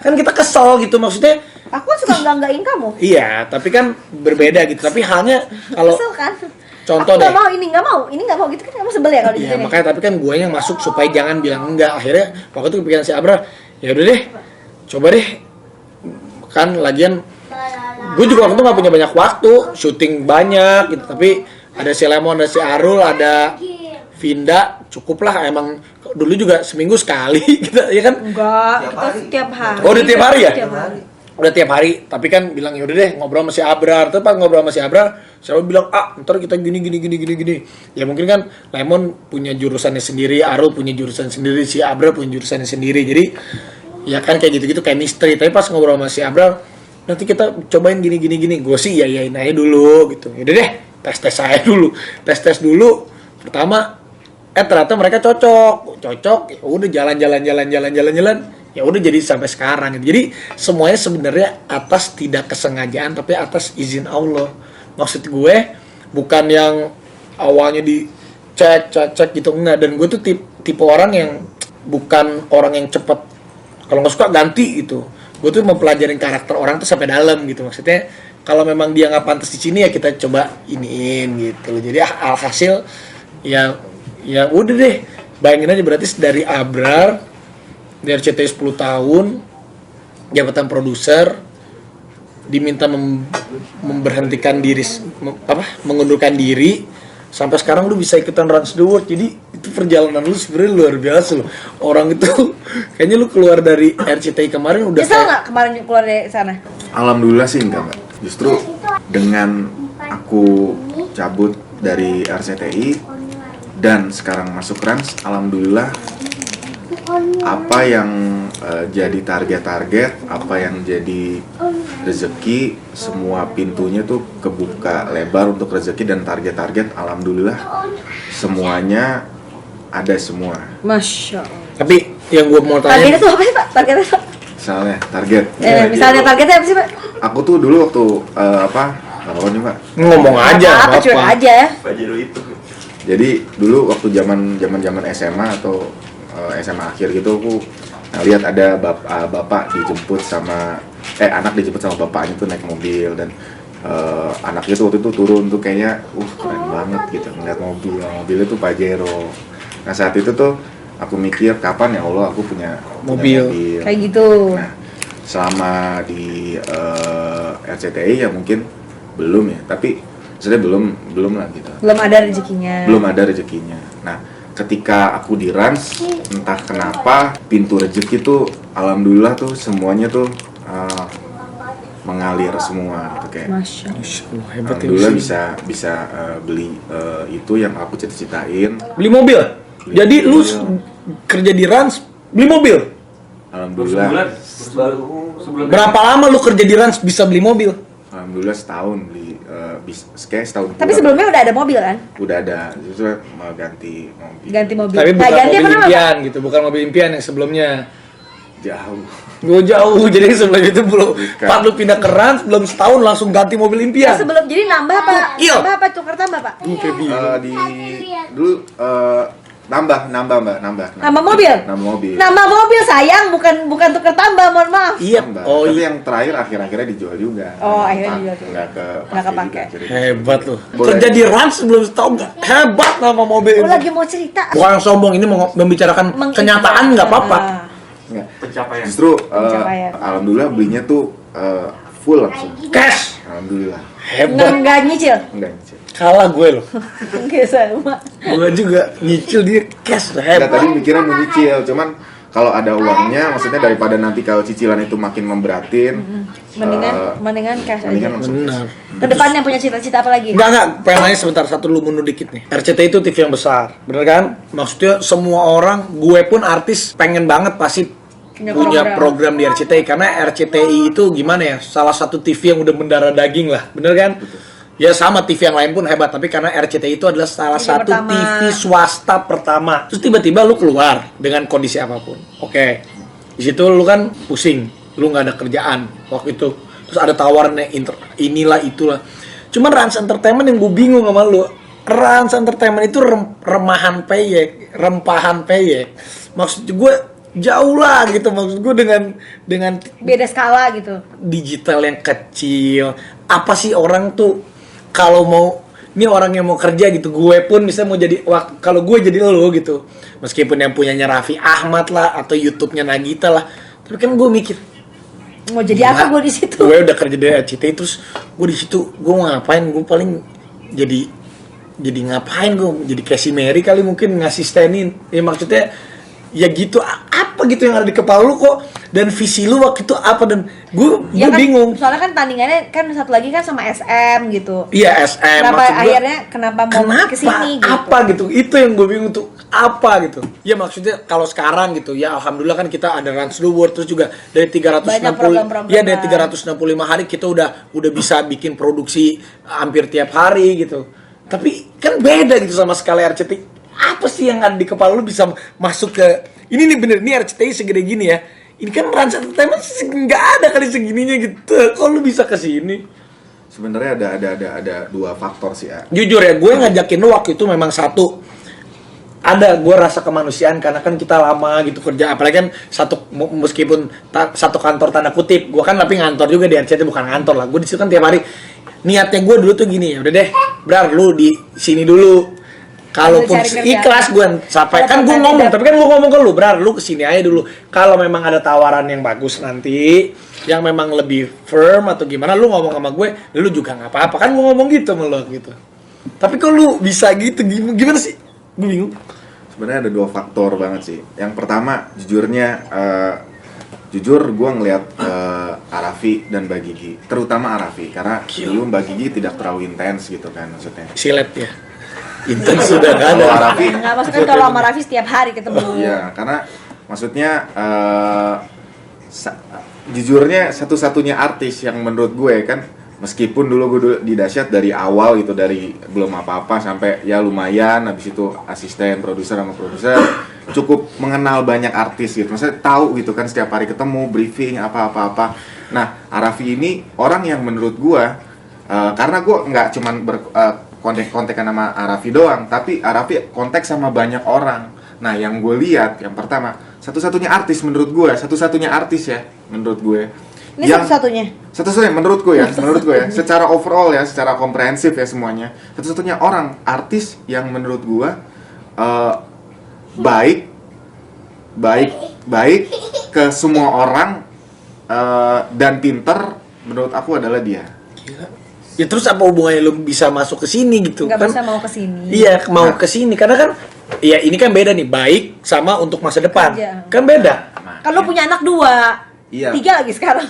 [SPEAKER 1] kan kita kesel gitu maksudnya.
[SPEAKER 3] Aku kan suka enggak-enggakin kamu.
[SPEAKER 1] Iya, tapi kan berbeda gitu. Tapi halnya kalau
[SPEAKER 3] kesel kan?
[SPEAKER 1] Contoh
[SPEAKER 3] aku
[SPEAKER 1] deh.
[SPEAKER 3] ini nggak mau gitu kan, kamu sebel ya kalau
[SPEAKER 1] Iya,
[SPEAKER 3] gitu.
[SPEAKER 1] makanya tapi kan gue yang masuk supaya jangan bilang enggak. Akhirnya waktu itu kepikiran si Abra, ya udah deh, coba deh. Kan lagian gue juga waktu itu nggak punya banyak waktu, syuting banyak gitu. Tapi ada si Lemon, ada si Arul, ada Vinda, cukup lah. Emang dulu juga seminggu sekali kita, ya kan?
[SPEAKER 3] Enggak, kita setiap hari.
[SPEAKER 1] Oh, udah tiap hari ya?
[SPEAKER 3] Setiap hari.
[SPEAKER 1] Udah tiap hari, tapi kan bilang ya udah deh ngobrol sama si Abrar. Terus pas ngobrol sama si Abrar, siapa bilang ntar kita gini. Ya mungkin kan Lemon punya jurusannya sendiri, Arul punya jurusan sendiri, si Abrar punya jurusannya sendiri. Jadi ya kan kayak gitu-gitu chemistry. Tapi pas ngobrol sama si Abrar, nanti kita cobain gini. Gue sih yain aja dulu gitu. Ya udah deh, tes saya dulu. Tes dulu. Pertama ternyata mereka cocok. Ya udah jalan. Ya udah jadi sampai sekarang gitu. Jadi semuanya sebenarnya atas tidak kesengajaan tapi atas izin Allah. Maksud gue bukan yang awalnya dicek gitu, enggak. Dan gue tuh tipe orang yang bukan orang yang cepat, kalau nggak suka ganti gitu. Gue tuh mempelajarin karakter orang tuh sampai dalam gitu. Maksudnya kalau memang dia nggak pantas di sini ya kita coba iniin gitu loh. Jadi alhasil ya udah deh, bayangin aja berarti dari Abrar di RCTI 10 tahun, jabatan produser, diminta memberhentikan diri, mengundurkan diri, sampai sekarang lu bisa ikutan Rans the World. Jadi itu perjalanan lu sebenarnya luar biasa loh. Orang itu kayaknya lu keluar dari RCTI kemarin udah
[SPEAKER 3] Nyesel nggak kemarin keluar dari sana?
[SPEAKER 2] Alhamdulillah sih enggak, Mbak. Justru dengan aku cabut dari RCTI dan sekarang masuk Rans, alhamdulillah apa yang jadi target, apa yang jadi rezeki, semua pintunya tuh kebuka lebar untuk rezeki dan target, alhamdulillah semuanya ada semua.
[SPEAKER 3] Masya Allah.
[SPEAKER 1] Tapi yang gue mau tanya,
[SPEAKER 3] Targetnya tuh apa sih Pak? Targetnya Pak?
[SPEAKER 2] Misalnya target.
[SPEAKER 3] Misalnya targetnya apa sih Pak?
[SPEAKER 2] Aku tuh dulu waktu nggak apa nih Mbak.
[SPEAKER 1] ngomong aja
[SPEAKER 3] Apa cuek aja ya.
[SPEAKER 5] Baju itu.
[SPEAKER 2] Jadi dulu waktu zaman SMA atau SMA akhir gitu, aku lihat ada bapak dijemput sama anak dijemput sama bapaknya tuh naik mobil, dan anaknya tuh waktu itu turun tuh kayaknya keren banget gitu ngeliat mobilnya tuh Pajero. Nah saat itu tuh aku mikir kapan ya Allah aku punya
[SPEAKER 1] Mobil.
[SPEAKER 3] Kayak gitu.
[SPEAKER 2] Nah selama di RCTI ya mungkin belum ya, tapi maksudnya belum lah gitu.
[SPEAKER 3] Belum ada rezekinya.
[SPEAKER 2] Belum ada rezekinya. Nah ketika aku di Rans, entah kenapa pintu rezeki tuh alhamdulillah tuh semuanya tuh mengalir semua gitu kayak.
[SPEAKER 3] Masya
[SPEAKER 1] Allah, hebat ya.
[SPEAKER 2] Alhamdulillah bisa beli itu yang aku cita-citain.
[SPEAKER 1] Beli mobil. Jadi lu kerja di Rans beli mobil.
[SPEAKER 2] Alhamdulillah.
[SPEAKER 5] Sebulan.
[SPEAKER 1] Berapa lama lu kerja di Rans bisa beli mobil?
[SPEAKER 2] Alhamdulillah setahun beli kayak setahun.
[SPEAKER 3] Tapi
[SPEAKER 2] pulang.
[SPEAKER 3] sebelumnya udah ada mobil kan?
[SPEAKER 2] Udah ada, justru mau ganti mobil.
[SPEAKER 3] Ganti mobil.
[SPEAKER 1] Tapi bukan
[SPEAKER 3] ganti
[SPEAKER 1] mobil
[SPEAKER 3] apa nama,
[SPEAKER 1] impian gitu, bukan mobil impian yang sebelumnya.
[SPEAKER 2] Jauh.
[SPEAKER 1] Gue jauh, jadi sebelum itu belum.
[SPEAKER 2] Bukan.
[SPEAKER 1] Pas lu pindah ke Rans, belum setahun langsung ganti mobil
[SPEAKER 3] Pak?
[SPEAKER 1] impian.
[SPEAKER 3] Sebelum jadi nambah apa?
[SPEAKER 1] Iya.
[SPEAKER 3] Nambah apa? Tukar tambah Pak?
[SPEAKER 2] Di dulu nambah mbak.
[SPEAKER 3] Nambah mobil?
[SPEAKER 2] Nambah mobil.
[SPEAKER 3] Nambah mobil sayang, bukan tukar tambah, mohon maaf.
[SPEAKER 1] Iya.
[SPEAKER 2] Nambah.
[SPEAKER 1] Oh
[SPEAKER 2] Tapi
[SPEAKER 1] iya.
[SPEAKER 2] yang terakhir akhirnya dijual juga.
[SPEAKER 3] Oh, akhirnya dijual juga.
[SPEAKER 2] Nggak
[SPEAKER 3] kepake.
[SPEAKER 2] juga. Jadi-
[SPEAKER 1] Hebat lu.
[SPEAKER 2] Boleh.
[SPEAKER 1] Kerja di Rans sebelum setahun nggak? Hebat nama mobil
[SPEAKER 3] Lu
[SPEAKER 1] ini.
[SPEAKER 3] lagi mau cerita?
[SPEAKER 1] Bukan sombong, ini mau membicarakan kenyataan nggak apa-apa.
[SPEAKER 3] Ah.
[SPEAKER 2] Nggak.
[SPEAKER 5] Pencapaian.
[SPEAKER 2] Justru
[SPEAKER 3] Pencapaian.
[SPEAKER 2] alhamdulillah belinya tuh full langsung.
[SPEAKER 1] Cash.
[SPEAKER 2] Alhamdulillah.
[SPEAKER 1] Hebat.
[SPEAKER 3] Nggak nyicil?
[SPEAKER 2] Enggak nyicil.
[SPEAKER 1] Kalah gue loh.
[SPEAKER 3] Oke, sama.
[SPEAKER 1] Gue juga nyicil dia cash.
[SPEAKER 2] Enggak,
[SPEAKER 1] Hebat.
[SPEAKER 2] tadi mikirnya mau nyicil, cuman kalau ada uangnya, maksudnya daripada nanti kalau cicilan itu makin memberatin,
[SPEAKER 3] Mendingan cash
[SPEAKER 2] mendingan
[SPEAKER 3] aja.
[SPEAKER 2] langsung.
[SPEAKER 1] Benar.
[SPEAKER 3] Kedepannya punya cita-cita apa lagi?
[SPEAKER 1] Enggak, pengen nanya sebentar, satu lu mundur dikit nih. RCTI itu TV yang besar, bener kan? Maksudnya semua orang, gue pun artis pengen banget pasti punya program di RCTI. Karena RCTI itu gimana ya, salah satu TV yang udah mendarah daging lah, bener kan? Ya sama TV yang lain pun hebat, tapi karena RCTI itu adalah salah
[SPEAKER 3] TV
[SPEAKER 1] satu
[SPEAKER 3] pertama.
[SPEAKER 1] TV swasta pertama. Terus tiba-tiba lu keluar dengan kondisi apapun. Oke, di situ lu kan pusing, lu nggak ada kerjaan waktu itu. Terus ada tawaran inilah itulah. Cuman Rans Entertainment yang gue bingung sama lu. Rans Entertainment itu rempahan peyek. Maksud gue jauh lah gitu, maksud gue dengan
[SPEAKER 3] Beda skala gitu.
[SPEAKER 1] digital yang kecil. Apa sih orang tuh kalau mau ini orang yang mau kerja gitu, gue pun bisa mau jadi kalau gue jadi lo gitu, meskipun yang punyanya Raffi Ahmad lah atau YouTube-nya Nagita lah, tapi kan gue mikir
[SPEAKER 3] Mau jadi apa gue di situ?
[SPEAKER 1] gue udah kerja di RCTI, terus gue di situ gue mau ngapain? Gue paling jadi ngapain, gue jadi Casey Mary kali mungkin ngasistenin ya, maksudnya ya gitu, apa gitu yang ada di kepala lu kok, dan visi lu waktu itu apa, dan gue
[SPEAKER 3] Ya kan,
[SPEAKER 1] bingung.
[SPEAKER 3] soalnya kan tandingannya kan satu lagi kan sama SM gitu.
[SPEAKER 1] Iya SM.
[SPEAKER 3] Kenapa
[SPEAKER 1] maksud gua,
[SPEAKER 3] akhirnya kenapa mau kesini gitu?
[SPEAKER 1] Apa gitu? Itu yang gue bingung tuh, apa gitu? Ya maksudnya kalau sekarang gitu, ya alhamdulillah kan kita ada Rans the World, terus juga dari 360 ya dari 365 hari kita udah bisa bikin produksi hampir tiap hari gitu. Tapi kan beda gitu sama skala RCTI. Apa sih yang ada di kepala lu bisa masuk ke ini nih, bener nih RCTI segede gini ya. Ini kan Rans Entertainment nggak ada kali segininya gitu. Kok lu bisa ke sini?
[SPEAKER 2] Sebenarnya ada dua faktor sih ya.
[SPEAKER 1] Jujur ya, gue ngajakin lu waktu itu memang satu, ada gue rasa kemanusiaan karena kan kita lama gitu kerja, apalagi kan meskipun satu kantor tanda kutip, gue kan tapi ngantor juga di RCTI, bukan ngantor lah, gue di situ kan tiap hari. Niatnya gue dulu tuh gini, ya udah deh, Brar lu di sini dulu. Kalaupun ikhlas gue sampai kan gue ngomong, tapi kan gue ngomong ke lu, Brar lu kesini aja dulu. Kalau memang ada tawaran yang bagus nanti, yang memang lebih firm atau gimana, lu ngomong sama gue, lu juga nggak apa-apa kan, gue ngomong gitu sama lu gitu. Tapi kok lu bisa gitu, gimana sih? Gue bingung.
[SPEAKER 2] Sebenarnya ada dua faktor banget sih. Yang pertama, jujur gue ngelihat Arafi dan Mbak Gigi, terutama Arafi, karena dulu Mbak Gigi tidak terlalu intens gitu kan maksudnya.
[SPEAKER 1] Silet ya. Intens sudah nggak ada.
[SPEAKER 2] Kalau Arafi,
[SPEAKER 3] Nggak, maksudnya kalau sama Raffi setiap hari ketemu.
[SPEAKER 2] iya, karena maksudnya jujurnya satu-satunya artis yang menurut gue kan, meskipun dulu gue di Dahsyat dari awal gitu, dari belum apa-apa sampai ya lumayan, habis itu asisten produser sama produser, cukup mengenal banyak artis gitu, maksudnya tahu gitu kan, setiap hari ketemu briefing apa-apa. Nah Arafi ini orang yang menurut gue karena gue nggak cuman kontek-kontekan sama Arafi doang, tapi Arafi kontak sama banyak orang. Nah yang gue lihat, yang pertama, satu-satunya artis menurut gue, satu-satunya artis ya menurut gue
[SPEAKER 3] Ini satu-satunya.
[SPEAKER 2] Satu-satunya menurutku ya, secara overall ya, secara komprehensif ya semuanya, satu-satunya orang artis yang menurut gua baik ke semua orang dan pinter, menurut aku adalah dia.
[SPEAKER 1] Gila. Ya terus apa hubungannya lu bisa masuk ke sini gitu?
[SPEAKER 3] Nggak
[SPEAKER 1] Kan
[SPEAKER 3] bisa mau ke sini.
[SPEAKER 1] iya, mau ke sini karena kan ya ini kan beda nih, baik sama untuk masa depan.
[SPEAKER 3] Kerja.
[SPEAKER 1] Kan beda.
[SPEAKER 3] Kan lu punya anak 2.
[SPEAKER 2] Iya.
[SPEAKER 3] 3 lagi sekarang.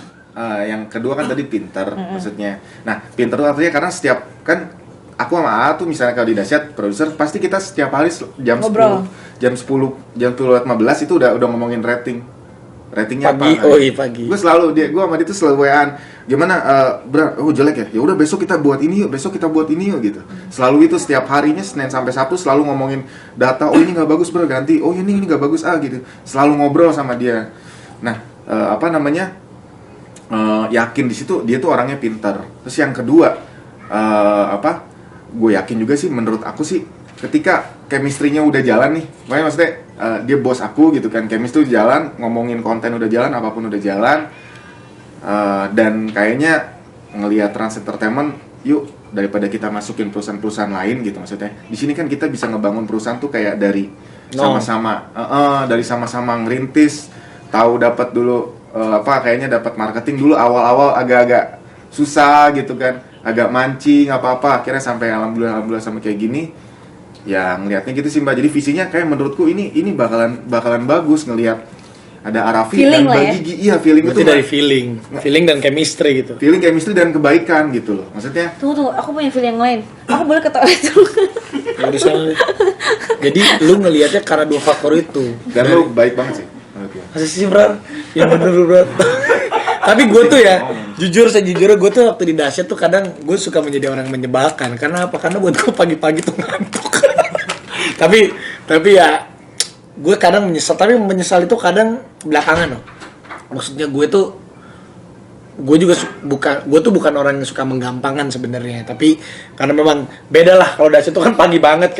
[SPEAKER 2] Yang kedua kan tadi pinter maksudnya. Nah, pinter tuh artinya karena setiap kan aku sama A tuh misalnya kalau di Dahsyat produser pasti kita setiap hari jam
[SPEAKER 3] Ngobrol.
[SPEAKER 2] 10 jam 10.15 itu udah ngomongin ratingnya
[SPEAKER 1] Pagi,
[SPEAKER 2] apa.
[SPEAKER 1] oh iya pagi.
[SPEAKER 2] Gue sama dia tuh selalu WA-an. Gimana Bra, oh jelek ya? Ya udah besok kita buat ini yuk, gitu. Selalu itu setiap harinya Senin sampai Sabtu selalu ngomongin data. Oh ini nggak bagus bro, ganti. Oh ini nggak bagus gitu. Selalu ngobrol sama dia. Nah, yakin di situ dia tuh orangnya pintar. Terus yang kedua, gue yakin juga sih menurut aku sih ketika chemistry-nya udah jalan nih, makanya maksudnya dia bos aku gitu kan, chemistry udah jalan, ngomongin konten udah jalan, apapun udah jalan, dan kayaknya ngelihat Trans Entertainment, yuk daripada kita masukin perusahaan-perusahaan lain gitu maksudnya. Di sini kan kita bisa ngebangun perusahaan tuh kayak dari sama-sama ngerintis, tahu dapat dulu kayaknya dapat marketing dulu awal-awal agak-agak susah gitu kan, agak mancing apa-apa, akhirnya sampai alhamdulillah sampai kayak gini. Ya ngelihatnya gitu sih Mbak. Jadi visinya kayak menurutku ini bakalan bagus ngelihat ada Arafi
[SPEAKER 3] Feeling
[SPEAKER 2] dan
[SPEAKER 3] lah ya.
[SPEAKER 2] Bagi. Iya, feeling
[SPEAKER 1] Berarti
[SPEAKER 2] itu
[SPEAKER 1] dari feeling dan chemistry gitu.
[SPEAKER 2] feeling chemistry dan kebaikan gitu loh. Maksudnya
[SPEAKER 3] Tunggu, aku punya feeling yang lain. Aku boleh ke toilet dulu.
[SPEAKER 1] Ya udah sana. Jadi lu ngelihatnya karena dua faktor itu.
[SPEAKER 2] dan lo baik banget sih menurut gue.
[SPEAKER 1] Masih sih bro, yang bener bro. Tapi gue tuh ya, sejujurnya gue tuh waktu di Dahsyat tuh kadang gue suka menjadi orang yang menyebalkan. Karena apa? Karena buat gue pagi-pagi tuh ngantuk. tapi ya gue kadang menyesal. Tapi menyesal itu kadang belakangan loh. Maksudnya gue bukan orang yang suka menggampangkan sebenarnya. Tapi karena memang beda lah kalau Dahsyat itu kan pagi banget.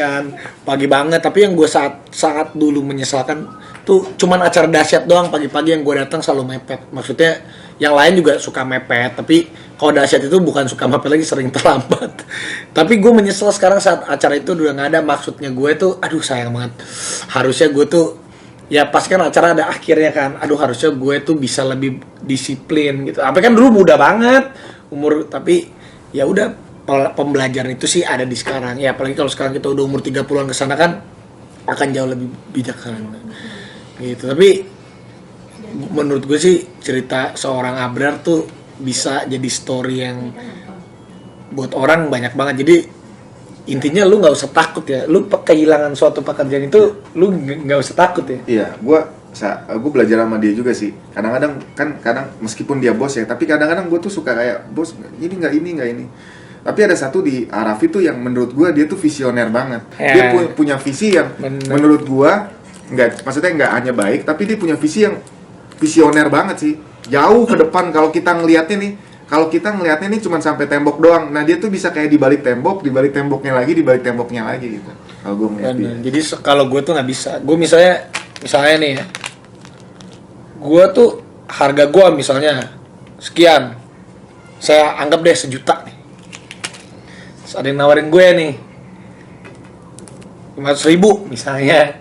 [SPEAKER 1] Tapi yang gue saat dulu menyesalkan tuh cuman acara Dahsyat doang pagi-pagi yang gue datang selalu mepet. Maksudnya yang lain juga suka mepet, tapi kalau Dahsyat itu bukan suka mepet lagi, sering terlambat. Tapi gue menyesal sekarang saat acara itu udah nggak ada. Maksudnya gue tuh, aduh sayang banget. Harusnya gue tuh, ya pas kan acara ada akhirnya kan, aduh harusnya gue tuh bisa lebih disiplin gitu. Apa kan dulu muda banget umur, tapi ya udah pembelajaran itu sih ada di sekarang. Ya apalagi kalau sekarang kita udah umur 30-an ke sana kan akan jauh lebih bijaksana. Gitu. Tapi menurut gue sih cerita seorang Abrar tuh bisa jadi story yang buat orang banyak banget. Jadi intinya lu nggak usah takut ya. Lu kehilangan suatu pekerjaan itu lu nggak usah takut ya.
[SPEAKER 2] Iya, gue belajar sama dia juga sih. Kadang-kadang meskipun dia bos ya, tapi kadang-kadang gue tuh suka kayak bos ini nggak ini. Tapi ada satu di Arafi tuh yang menurut gue dia tuh visioner banget. Dia punya visi yang menurut gue maksudnya nggak hanya baik, tapi dia punya visi yang visioner banget sih. Jauh ke depan kalau kita ngelihatnya nih cuma sampai tembok doang. Nah, dia tuh bisa kayak di balik temboknya lagi gitu. Kalau gue ngeliat dia.
[SPEAKER 1] Jadi kalau gue tuh nggak bisa. Gue misalnya nih ya. Gue tuh harga gue misalnya sekian. Saya anggap deh 1 juta nih. Terus ada yang nawarin gue nih 500.000 misalnya.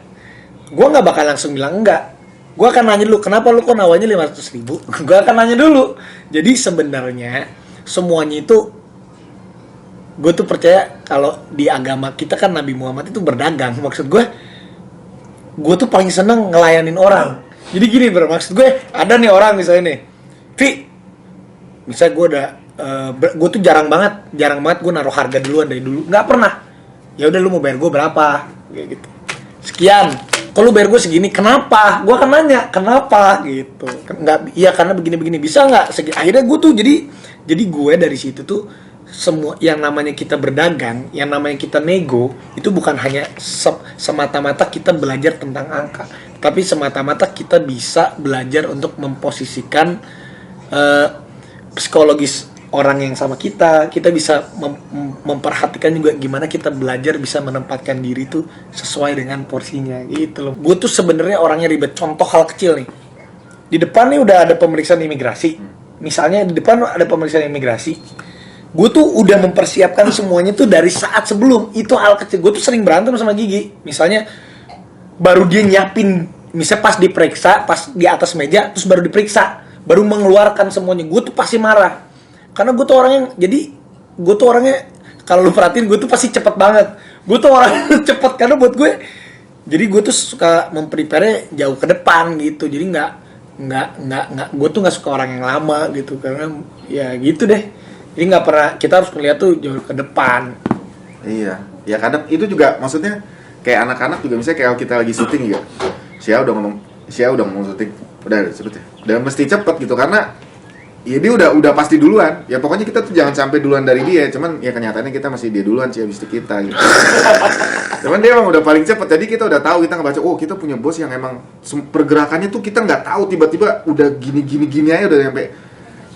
[SPEAKER 1] Gue nggak bakal langsung bilang enggak. Gue akan nanya dulu, kenapa lu kok nawarnya 500.000? Gue akan nanya dulu. Jadi sebenarnya semuanya itu, gue tuh percaya kalau di agama kita kan Nabi Muhammad itu berdagang. Maksud gue tuh paling seneng ngelayanin orang. Jadi gini bro, maksud gue ada nih orang misalnya nih, misalnya gue tuh jarang banget gue naruh harga duluan dari dulu, nggak pernah. Ya udah lu mau bayar gue berapa? Kayak gitu. Sekian. Kalau bayar gue segini, kenapa? Gue akan nanya, kenapa? Gitu. Nggak, iya karena begini-begini. Bisa nggak? Akhirnya gue tuh jadi gue dari situ tuh semua yang namanya kita berdagang, yang namanya kita nego, itu bukan hanya semata-mata kita belajar tentang angka, tapi semata-mata kita bisa belajar untuk memposisikan psikologis orang yang sama kita bisa memperhatikan juga gimana kita belajar bisa menempatkan diri tuh sesuai dengan porsinya gitu loh. Gue tuh sebenarnya orangnya ribet. Contoh hal kecil nih. Di depan nih udah ada pemeriksaan imigrasi. misalnya di depan ada pemeriksaan imigrasi, gue tuh udah mempersiapkan semuanya tuh dari saat sebelum. Itu hal kecil. Gue tuh sering berantem sama Gigi. Misalnya baru dia nyiapin, misalnya pas diperiksa, pas di atas meja, terus baru diperiksa, baru mengeluarkan semuanya. Gue tuh pasti marah. Karena gue tuh orangnya, kalau lu perhatiin gue tuh pasti cepet banget. Gue tuh orang cepet karena buat gue. Jadi gue tuh suka memprepare jauh ke depan gitu. Jadi nggak gue tuh nggak suka orang yang lama gitu, karena ya gitu deh. Jadi nggak pernah, kita harus melihat tuh jauh ke depan.
[SPEAKER 2] Iya, ya kadang itu juga maksudnya kayak anak-anak juga, misalnya kayak kita lagi syuting ya. Sia udah ngomong syuting, udah cepet ya. Udah mesti cepet gitu karena ya dia udah pasti duluan. Ya pokoknya kita tuh jangan sampai duluan dari dia. Cuman ya kenyataannya kita masih dia duluan sih habis itu kita gitu. Cuman dia emang udah paling cepet. Jadi kita udah tahu, kita ngebaca, oh kita punya bos yang emang pergerakannya tuh kita nggak tahu, tiba-tiba udah gini aja udah sampai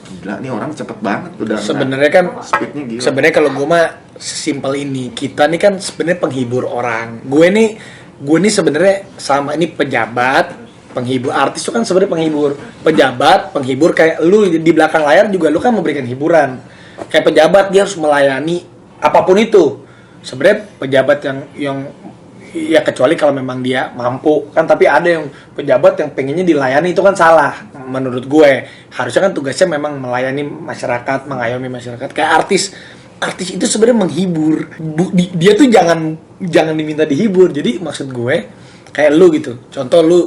[SPEAKER 2] gila nih orang cepet banget udah.
[SPEAKER 1] Sebenarnya kan
[SPEAKER 2] speednya gila.
[SPEAKER 1] Sebenarnya kalau gue mah sesimpel ini, kita nih kan sebenarnya penghibur orang. Gue nih sebenarnya sama ini pejabat, penghibur. Artis itu kan sebenarnya penghibur, pejabat, penghibur. Kayak lu di belakang layar juga lu kan memberikan hiburan. Kayak pejabat dia harus melayani apapun itu. Sebenarnya pejabat yang ya kecuali kalau memang dia mampu kan, tapi ada yang pejabat yang pengennya dilayani, itu kan salah menurut gue. Harusnya kan tugasnya memang melayani masyarakat, mengayomi masyarakat. Kayak artis itu sebenarnya menghibur. Dia tuh jangan diminta dihibur. Jadi maksud gue kayak lu gitu, contoh lu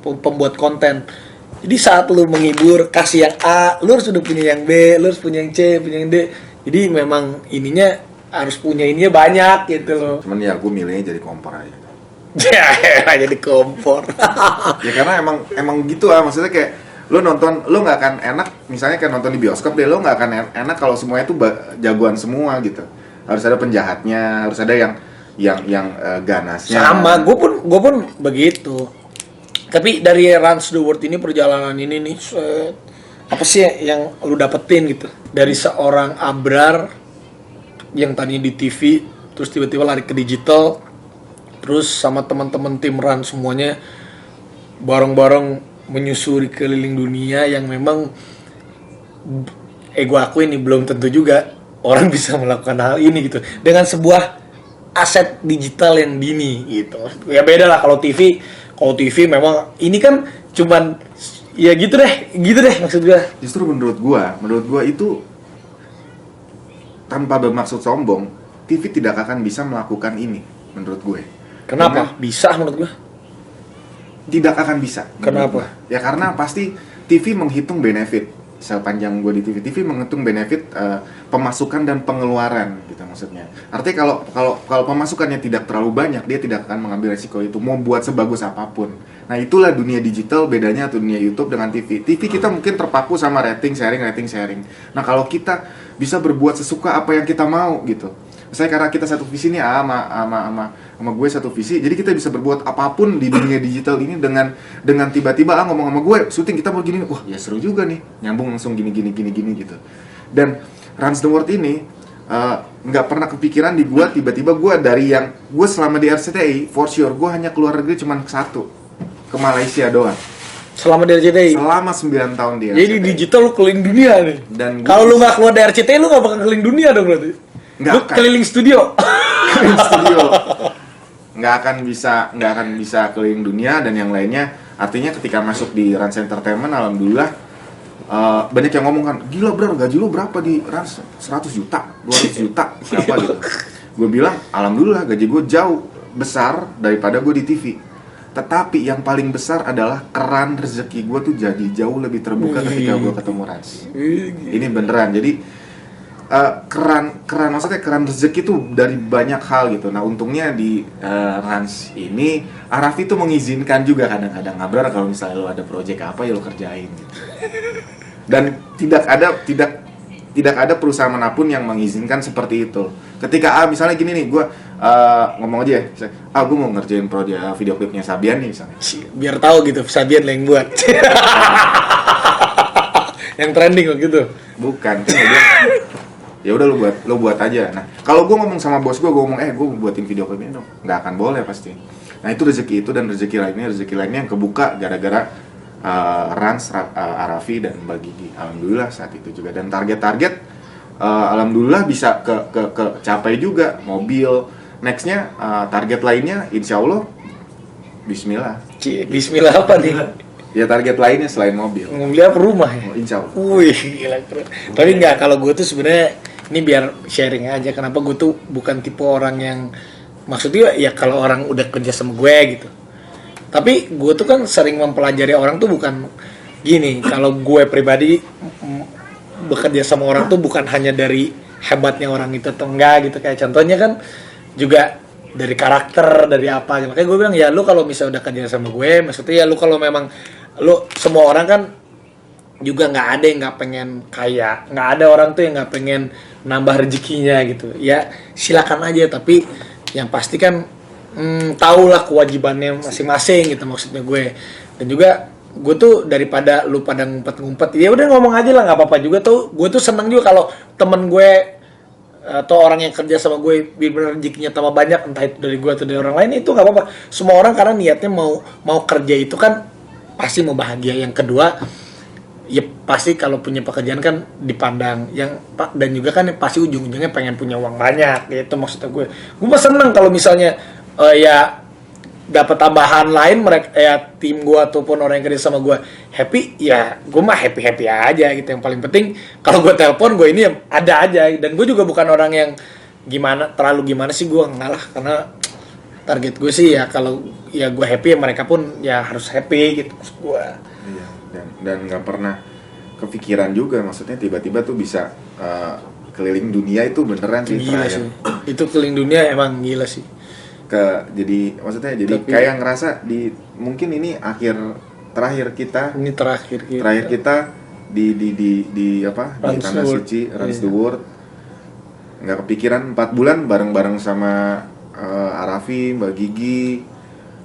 [SPEAKER 1] pembuat konten, jadi saat lu menghibur kasih yang A, lu harus udah punya yang B, lu harus punya yang C, punya yang D. Jadi memang ininya harus punya ininya banyak gitu loh.
[SPEAKER 2] Cuman ya gue milihnya jadi kompor aja.
[SPEAKER 1] Ya, jadi kompor.
[SPEAKER 2] Ya karena emang gitu maksudnya kayak lu nonton, lu nggak akan enak misalnya kayak nonton di bioskop deh, lu nggak akan enak kalau semuanya tuh jagoan semua gitu. Harus ada penjahatnya, harus ada yang ganasnya.
[SPEAKER 1] Sama, gue pun begitu. Tapi dari Runs the World ini, perjalanan ini nih, apa sih yang lu dapetin gitu dari seorang Abrar yang tadinya di TV terus tiba-tiba lari ke digital, terus sama teman-teman tim Run semuanya bareng-bareng menyusuri keliling dunia yang memang gue akui ini belum tentu juga orang bisa melakukan hal ini gitu dengan sebuah aset digital yang dini gitu. Ya beda lah kalau TV memang ini kan cuman ya gitu deh maksud gue.
[SPEAKER 2] Justru menurut gua itu tanpa bermaksud sombong, TV tidak akan bisa melakukan ini menurut gue.
[SPEAKER 1] Kenapa? Bisa menurut gue.
[SPEAKER 2] Tidak akan bisa.
[SPEAKER 1] Kenapa?
[SPEAKER 2] Ya karena pasti TV menghitung benefit. Sepanjang gue di TV menghitung benefit pemasukan dan pengeluaran gitu maksudnya. Artinya kalau pemasukannya tidak terlalu banyak, dia tidak akan mengambil resiko itu mau buat sebagus apapun. Nah, itulah dunia digital bedanya atau dunia YouTube dengan TV. TV kita mungkin terpaku sama rating sharing. Nah, kalau kita bisa berbuat sesuka apa yang kita mau gitu. Misalnya karena kita satu visi nih sama gue satu visi, jadi kita bisa berbuat apapun di dunia digital ini dengan tiba-tiba ngomong sama gue, syuting kita mau gini, wah ya seru juga nih, nyambung langsung gini gitu. Dan Runs the World ini nggak pernah kepikiran di gue, tiba-tiba gue dari yang gue selama di RCTI, for sure gue hanya keluar negeri cuma satu, ke Malaysia doang.
[SPEAKER 1] Selama di RCTI?
[SPEAKER 2] Selama 9 tahun di RCTI.
[SPEAKER 1] Jadi digital lu keliling dunia nih.
[SPEAKER 2] Dan
[SPEAKER 1] kalau lu nggak keluar dari RCTI, lu nggak bakal keliling dunia dong berarti. Lu keliling studio.
[SPEAKER 2] nggak akan bisa keliling dunia dan yang lainnya. Artinya ketika masuk di Rans Entertainment, alhamdulillah banyak yang ngomong kan, gila bro, gaji lu berapa di Rans? 100 juta, 200 juta, siapa gitu. Gue bilang, alhamdulillah gaji gue jauh besar daripada gue di TV. Tetapi yang paling besar adalah keran rezeki gue tuh jadi jauh lebih terbuka ketika gue ketemu Rans. Ini beneran, jadi keran maksudnya keran rezeki tuh dari banyak hal gitu. Nah untungnya di Rans ini Arafi tuh mengizinkan juga kadang-kadang, Abrar kalau misalnya lo ada project apa ya lo kerjain gitu. Dan tidak ada perusahaan manapun yang mengizinkan seperti itu. Ketika misalnya gini nih, gue ngomong aja ya, gue mau ngerjain project video klipnya Sabian nih misalnya.
[SPEAKER 1] Biar tahu gitu Sabian yang buat. Yang trending gitu.
[SPEAKER 2] Bukan, kan ya udah lo buat aja. Nah kalau gue ngomong sama bos gue ngomong gue buatin video klip ini dong, nggak akan boleh pasti. Nah itu rezeki itu dan rezeki lainnya yang kebuka gara-gara Rans, Arafi dan Mbak Gigi. Alhamdulillah saat itu juga, dan target-target alhamdulillah bisa ke capai juga. Mobil nextnya, target lainnya insya Allah Bismillah.
[SPEAKER 1] Bismillah apa nih?
[SPEAKER 2] Ya target lainnya selain mobil.
[SPEAKER 1] Mobil apa, rumah ya?
[SPEAKER 2] Oh, insya Allah.
[SPEAKER 1] Wih, gila keren. Tapi enggak, kalau gue tuh sebenarnya ini biar sharing aja kenapa gue tuh bukan tipe orang yang, maksudnya ya kalau orang udah kerja sama gue gitu. Tapi gue tuh kan sering mempelajari orang tuh bukan gini, kalau gue pribadi bekerja sama orang tuh bukan hanya dari hebatnya orang itu atau enggak gitu, kayak contohnya kan juga dari karakter, dari apa gitu. Makanya gue bilang ya lu kalau misalnya udah kerja sama gue, maksudnya ya lu kalau memang lu, semua orang kan juga nggak ada yang nggak pengen kaya, nggak ada orang tuh yang nggak pengen nambah rezekinya gitu ya, silakan aja, tapi yang pasti kan tahulah kewajibannya masing-masing gitu maksudnya gue. Dan juga gue tuh daripada lu pada ngumpet-ngumpet, ya udah ngomong aja lah, nggak apa-apa juga tuh. Gue tuh seneng juga kalau temen gue atau orang yang kerja sama gue benar-benar rezekinya tambah banyak, entah itu dari gue atau dari orang lain, itu nggak apa-apa. Semua orang karena niatnya mau kerja itu kan pasti mau bahagia. Yang kedua ya pasti kalau punya pekerjaan kan dipandang yang dan juga kan pasti ujung-ujungnya pengen punya uang banyak gitu maksudnya gue mah seneng kalau misalnya ya dapat tambahan lain, mereka ya tim gue ataupun orang yang kerja sama gue happy, ya gue mah happy aja gitu. Yang paling penting kalau gue telepon gue ini ada aja, dan gue juga bukan orang yang terlalu gimana sih, gue enggak lah, karena target gue sih ya kalau ya gue happy ya mereka pun ya harus happy gitu maksud gue.
[SPEAKER 2] Iya, dan nggak pernah kepikiran juga, maksudnya tiba-tiba tuh bisa keliling dunia, itu beneran sih.
[SPEAKER 1] Gila sih, itu keliling dunia emang gila sih.
[SPEAKER 2] Jadi maksudnya jadi
[SPEAKER 1] Tapi,
[SPEAKER 2] kayak ngerasa mungkin ini terakhir kita di apa, di
[SPEAKER 1] Runs
[SPEAKER 2] tanah
[SPEAKER 1] the World.
[SPEAKER 2] suci, Runs
[SPEAKER 1] Iya.
[SPEAKER 2] the World. Nggak kepikiran 4 bulan bareng-bareng sama Arafi, Mbak Gigi,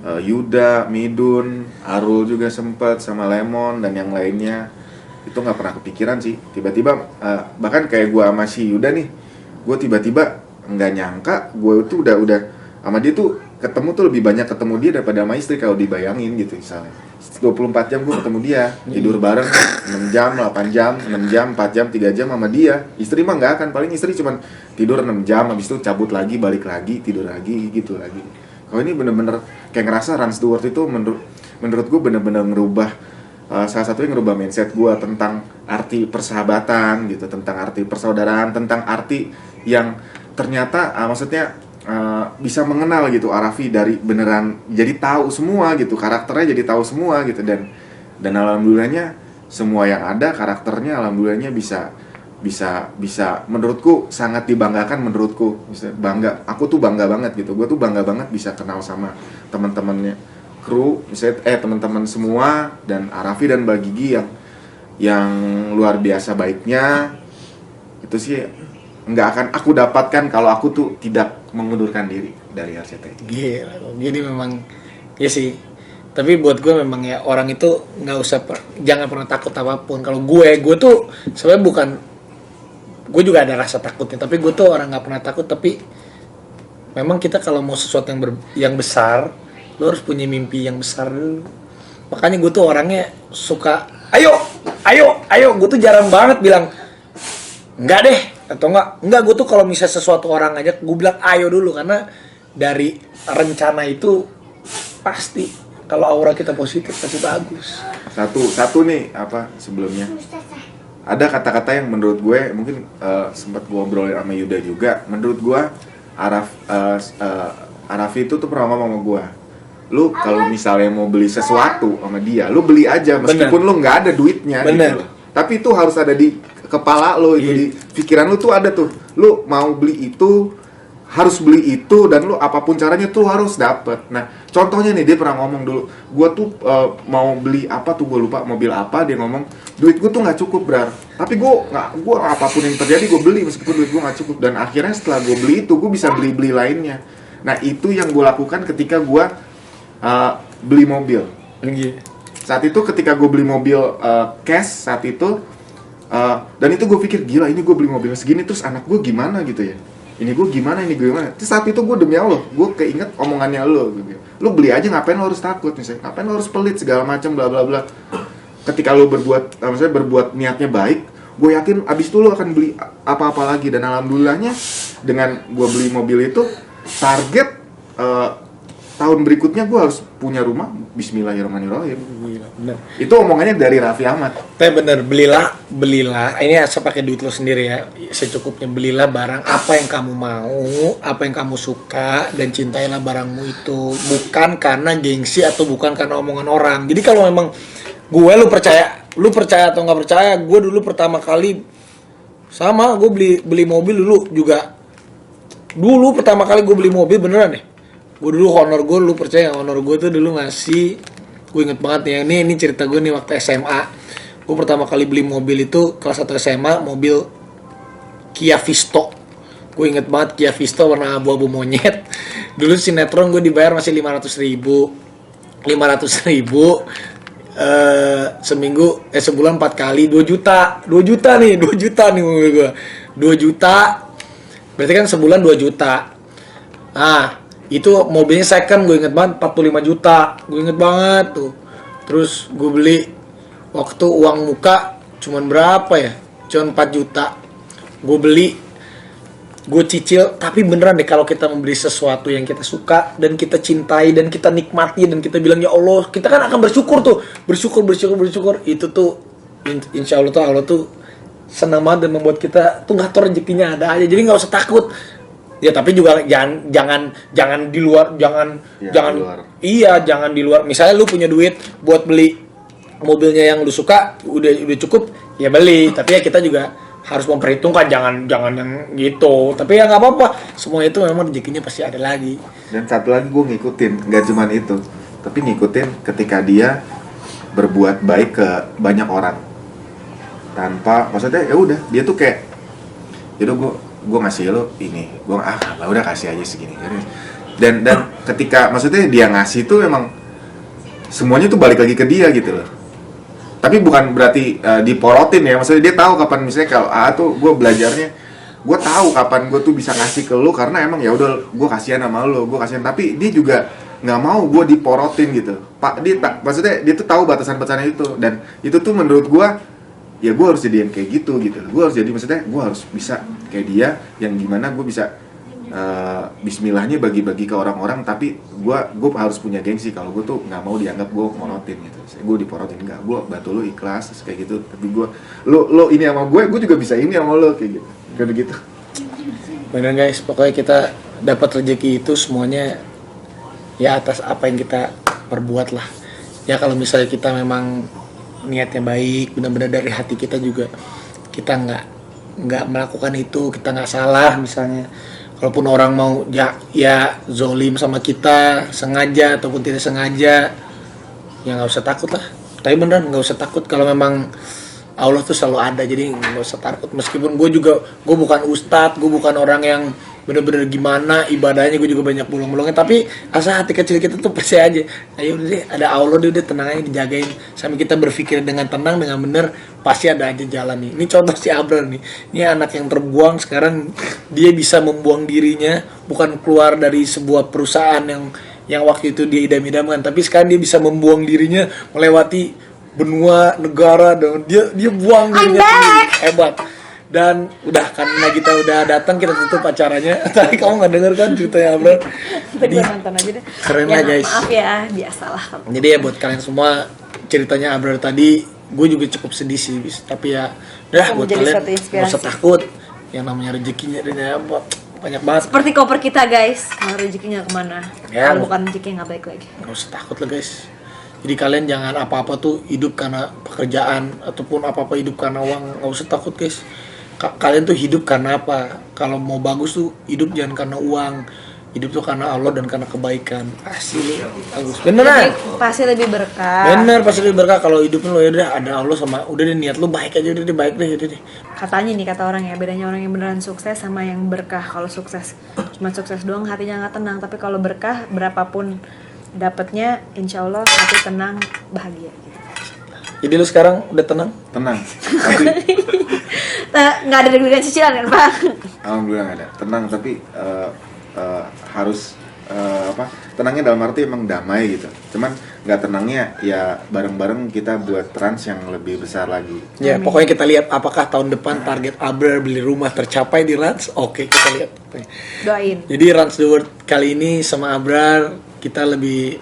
[SPEAKER 2] Yuda, Midun, Arul juga sempet, sama Lemon dan yang lainnya. Itu nggak pernah kepikiran sih. Tiba-tiba bahkan kayak gue sama si Yuda nih, gue tiba-tiba nggak nyangka gue tuh udah sama dia tuh ketemu tuh lebih banyak ketemu dia daripada sama istri kalau dibayangin gitu misalnya. 24 jam gue ketemu dia, tidur bareng 6 jam, 8 jam, 6 jam, 4 jam, 3 jam sama dia. Istri mah nggak akan, paling istri cuman tidur 6 jam, habis itu cabut lagi, balik lagi, tidur lagi, gitu lagi. Kalau ini bener-bener kayak ngerasa Runs the World itu menurut gue bener-bener ngerubah, salah satunya ngerubah mindset gue tentang arti persahabatan gitu, tentang arti persaudaraan, tentang arti yang ternyata maksudnya bisa mengenal gitu Arafi dari beneran jadi tahu semua gitu, karakternya jadi tahu semua gitu, dan alhamdulillahnya semua yang ada karakternya alhamdulillahnya bisa menurutku sangat dibanggakan, menurutku bisa bangga, aku tuh bangga banget gitu, gue tuh bangga banget bisa kenal sama teman-temannya kru misalnya teman-teman semua, dan Arafi dan Mbak Gigi yang luar biasa baiknya. Itu sih nggak akan aku dapatkan kalau aku tuh tidak mengundurkan diri dari RCTI.
[SPEAKER 1] Gila, jadi memang ya sih. Tapi buat gue memang ya orang itu nggak usah jangan pernah takut apapun. Kalau gue tuh sebenarnya bukan, gue juga ada rasa takutnya. Tapi gue tuh orang nggak pernah takut. Tapi memang kita kalau mau sesuatu yang besar, lo harus punya mimpi yang besar dulu. Makanya gue tuh orangnya suka ayo. Gue tuh jarang banget bilang enggak deh, atau enggak. Gue tuh kalau misalnya sesuatu orang aja gue bilang ayo dulu, karena dari rencana itu pasti kalau aura kita positif pasti bagus.
[SPEAKER 2] Satu nih apa sebelumnya ada kata-kata yang menurut gue mungkin sempat gue ngobrolin sama Yuda juga. Menurut gue Arafi itu tuh pernah ngomong sama gue, lu kalau misalnya mau beli sesuatu sama dia, lu beli aja meskipun lu nggak ada duitnya gitu. Tapi itu harus ada di kepala lo, itu di pikiran lu tuh ada tuh, lu mau beli itu, harus beli itu, dan lu apapun caranya tuh harus dapet. Nah contohnya nih, dia pernah ngomong dulu, gue tuh mau beli apa tuh, gue lupa mobil apa, dia ngomong duit gue tuh nggak cukup brar, tapi gue apapun yang terjadi gue beli meskipun duit gue nggak cukup. Dan akhirnya setelah gue beli itu, gue bisa beli lainnya. Nah itu yang gue lakukan ketika gue beli mobil. Saat itu ketika gue beli mobil cash saat itu, dan itu gue pikir gila, ini gue beli mobil segini terus anak gue gimana gitu ya, ini gue gimana. Terus saat itu gue demi Allah gue keinget omongannya lo gitu. Lu beli aja, ngapain lo harus takut misalnya, ngapain lo harus pelit segala macam bla bla bla. ketika lo berbuat niatnya baik, gue yakin abis itu lo akan beli apa-apa lagi. Dan alhamdulillahnya dengan gue beli mobil itu, target tahun berikutnya gue harus punya rumah. Bismillahirrahmanirrahim.
[SPEAKER 1] Bener.
[SPEAKER 2] Itu omongannya dari Raffi Ahmad.
[SPEAKER 1] Tapi bener, belilah. Ini asal pakai duit lo sendiri ya. Secukupnya belilah barang apa yang kamu mau, apa yang kamu suka, dan cintailah barangmu itu. Bukan karena gengsi atau bukan karena omongan orang. Jadi kalau memang lu percaya atau nggak percaya, gue dulu pertama kali sama gue beli mobil dulu juga. Dulu pertama kali gue beli mobil beneran deh. Gue dulu honor gue, lu percaya gak? Honor gue tuh dulu ngasih, gue inget banget nih, ini cerita gue nih waktu SMA. Gue pertama kali beli mobil itu kelas 1 SMA, mobil Kia Visto. Gue inget banget Kia Visto warna abu-abu monyet. Dulu sinetron gue dibayar masih 500.000 seminggu, sebulan 4 kali 2 juta nih mobil gue 2 juta, berarti kan sebulan 2 juta. Nah itu mobilnya second, gue inget banget 45 juta, gue inget banget tuh. Terus gue beli waktu uang muka cuman berapa ya, cuman 4 juta. Gue beli, gue cicil. Tapi beneran deh, kalau kita membeli sesuatu yang kita suka dan kita cintai dan kita nikmati dan kita bilang ya Allah, kita kan akan bersyukur tuh, bersyukur. Itu tuh insya Allah tuh senang banget dan membuat kita tuh nggak tahu rezekinya ada aja. Jadi nggak usah takut. Ya tapi juga jangan di luar, jangan di luar. Misalnya lu punya duit buat beli mobilnya yang lu suka, udah cukup ya beli. Tapi ya kita juga harus memperhitungkan, jangan yang gitu. Tapi ya nggak apa-apa, semua itu memang rezekinya pasti ada lagi.
[SPEAKER 2] Dan satu lagi gue ngikutin, nggak cuman itu, tapi ngikutin ketika dia berbuat baik ke banyak orang tanpa, maksudnya ya udah dia tuh kayak, yaudah gue ngasih lo ini, gue lah udah kasih aja segini. Dan ketika maksudnya dia ngasih tuh memang semuanya tuh balik lagi ke dia gitu loh. Tapi bukan berarti diporotin ya, maksudnya dia tahu kapan, misalnya kalau tuh gue belajarnya, gue tahu kapan gue tuh bisa ngasih ke lo karena emang ya udah gue kasihan sama lo, gue kasihan. Tapi dia juga nggak mau gue diporotin gitu. Maksudnya dia tuh tahu batasan-batasannya itu, dan itu tuh menurut gue, ya gue harus jadi yang kayak gitu. Gue harus jadi, maksudnya gue harus bisa kayak dia, yang gimana gue bisa bismillahnya bagi-bagi ke orang-orang, tapi gue harus punya gengsi kalau gue tuh nggak mau dianggap gue morotin gitu. Gue diporotin enggak, gue bantu lo ikhlas terus kayak gitu. Tapi gue lo ini sama gue juga bisa ini sama lo kayak gitu. Kayak gitu.
[SPEAKER 1] Bener guys, pokoknya kita dapat rezeki itu semuanya ya atas apa yang kita perbuat lah. Ya kalau misalnya kita memang niatnya baik, benar-benar dari hati kita juga, kita nggak melakukan itu, kita nggak salah. Misalnya walaupun orang mau ya zolim sama kita sengaja ataupun tidak sengaja, ya nggak usah takut lah. Tapi beneran nggak usah takut, kalau memang Allah tuh selalu ada, jadi nggak usah takut. Meskipun gue bukan ustadz, gue bukan orang yang bener-bener gimana ibadahnya, gue juga banyak bolong-bolongnya, tapi asal hati kecil kita tuh percaya aja, ayo udah deh, ada Allah deh, udah tenang aja, dijagain. Sampai kita berpikir dengan tenang, dengan bener, pasti ada aja jalan nih. Ini contoh si Abrar nih, ini anak yang terbuang, sekarang dia bisa membuang dirinya, bukan keluar dari sebuah perusahaan yang waktu itu dia idam-idamkan, tapi sekarang dia bisa membuang dirinya melewati benua negara, dan dia buang dirinya sendiri. Hebat. Dan udah, karena kita udah datang, kita tutup acaranya. Tadi kamu nggak denger kan ceritanya Abrar?
[SPEAKER 3] Jadi nonton aja deh.
[SPEAKER 1] Keren lah guys.
[SPEAKER 3] Maaf ya, biasalah.
[SPEAKER 1] Jadi ya buat kalian semua, ceritanya Abrar tadi gue juga cukup sedih sih, tapi ya udah buat kalian nggak usah takut. Yang namanya rezekinya dan banyak banget.
[SPEAKER 3] Seperti koper kita guys, kalau rezekinya kemana?
[SPEAKER 1] Ya,
[SPEAKER 3] kalau bukan rezeki nggak balik lagi.
[SPEAKER 1] Nggak usah takut lah guys. Jadi kalian jangan apa-apa tuh hidup karena pekerjaan ataupun apa-apa hidup karena uang. Nggak usah takut guys. Kalian tuh hidup karena apa? Kalau mau bagus tuh hidup jangan karena uang. Hidup tuh karena Allah dan karena kebaikan. Pasti bagus. Beneran?
[SPEAKER 3] Pasti lebih berkah.
[SPEAKER 1] Bener, pasti lebih berkah kalau hidupnya lo ya udah ada Allah sama udah deh, niat lo baik aja, udah deh, baik deh, udah deh.
[SPEAKER 3] Katanya nih, kata orang ya, bedanya orang yang beneran sukses sama yang berkah. Kalau sukses cuma sukses doang, hatinya nggak tenang. Tapi kalau berkah, berapapun dapatnya, insya Allah hati tenang, bahagia.
[SPEAKER 1] Jadi lu sekarang udah tenang?
[SPEAKER 2] Tenang. Tapi
[SPEAKER 3] Nggak ada deg-degan cicilan kan Pak?
[SPEAKER 2] alhamdulillah nggak ada. Tenang, tapi harus tenangnya dalam arti emang damai gitu. Cuman nggak tenangnya ya bareng-bareng kita buat trans yang lebih besar lagi.
[SPEAKER 1] Ya, pokoknya kita lihat apakah tahun depan target Abrar beli rumah tercapai di Rans. Oke, kita lihat.
[SPEAKER 3] Doain.
[SPEAKER 1] Jadi Rans The World kali ini sama Abrar kita lebih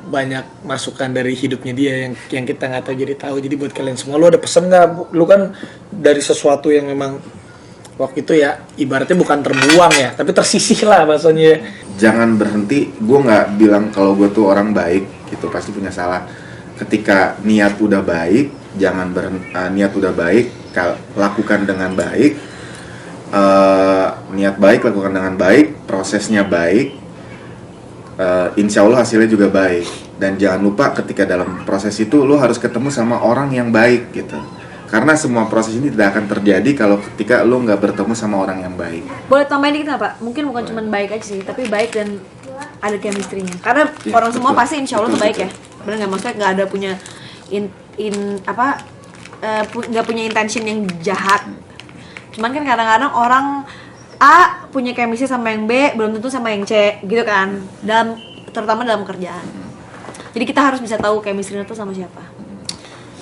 [SPEAKER 1] banyak masukan dari hidupnya dia yang kita nggak tahu jadi tahu. Jadi buat kalian semua, lu ada pesan nggak? Lu kan dari sesuatu yang memang waktu itu ya ibaratnya bukan terbuang ya, tapi tersisih lah bahasanya.
[SPEAKER 2] Jangan berhenti. Gue nggak bilang kalau gue tuh orang baik gitu, pasti punya salah. Ketika niat udah baik, jangan berhenti. Niat udah baik, lakukan dengan baik. Niat baik, lakukan dengan baik. Prosesnya baik. Insya Allah hasilnya juga baik. Dan jangan lupa ketika dalam proses itu lo harus ketemu sama orang yang baik gitu. Karena semua proses ini tidak akan terjadi kalau ketika lo nggak bertemu sama orang yang baik.
[SPEAKER 3] Boleh tambahin dikit nggak, Pak? Mungkin bukan cuma baik aja sih, tapi baik dan ada chemistry-nya. Karena
[SPEAKER 2] Ya,
[SPEAKER 3] orang semua
[SPEAKER 2] betul.
[SPEAKER 3] pasti insya Allah tuh
[SPEAKER 2] Betul,
[SPEAKER 3] baik ya. Bener nggak? Maksudnya nggak ada punya nggak punya intention yang jahat. Cuman kan kadang-kadang orang A punya chemistry sama yang B, belum tentu sama yang C, gitu kan. Terutama dalam kerjaan. Jadi kita harus bisa tahu chemistry-nya tuh sama siapa.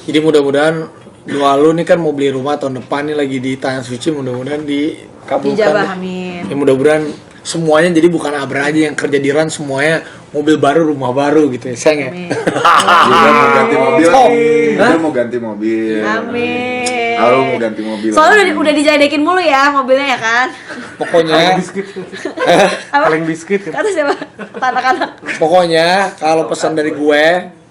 [SPEAKER 1] Jadi mudah-mudahan doa lu nih kan mau beli rumah tahun depan nih lagi di tangan suci, mudah-mudahan dikabulkan.
[SPEAKER 3] Dijabah,
[SPEAKER 1] ya.
[SPEAKER 3] amin.
[SPEAKER 1] Ya mudah-mudahan semuanya jadi bukan Abra aja yang kerja di Rans, semuanya mobil baru, rumah baru gitu ya, sayang ya.
[SPEAKER 3] Amin.
[SPEAKER 2] Dia mau ganti mobil.
[SPEAKER 1] Oh.
[SPEAKER 2] Dia
[SPEAKER 1] Hah?
[SPEAKER 2] mau ganti mobil.
[SPEAKER 3] Amin.
[SPEAKER 2] Halo, mau ganti mobil.
[SPEAKER 3] Soalnya udah dijadekin mulu ya mobilnya ya kan.
[SPEAKER 1] Pokoknya
[SPEAKER 6] biskuit.
[SPEAKER 3] Apa?
[SPEAKER 6] Kaleng biskuit kan.
[SPEAKER 3] Kata siapa? Anak-anak.
[SPEAKER 1] Pokoknya kalau pesan dari gue,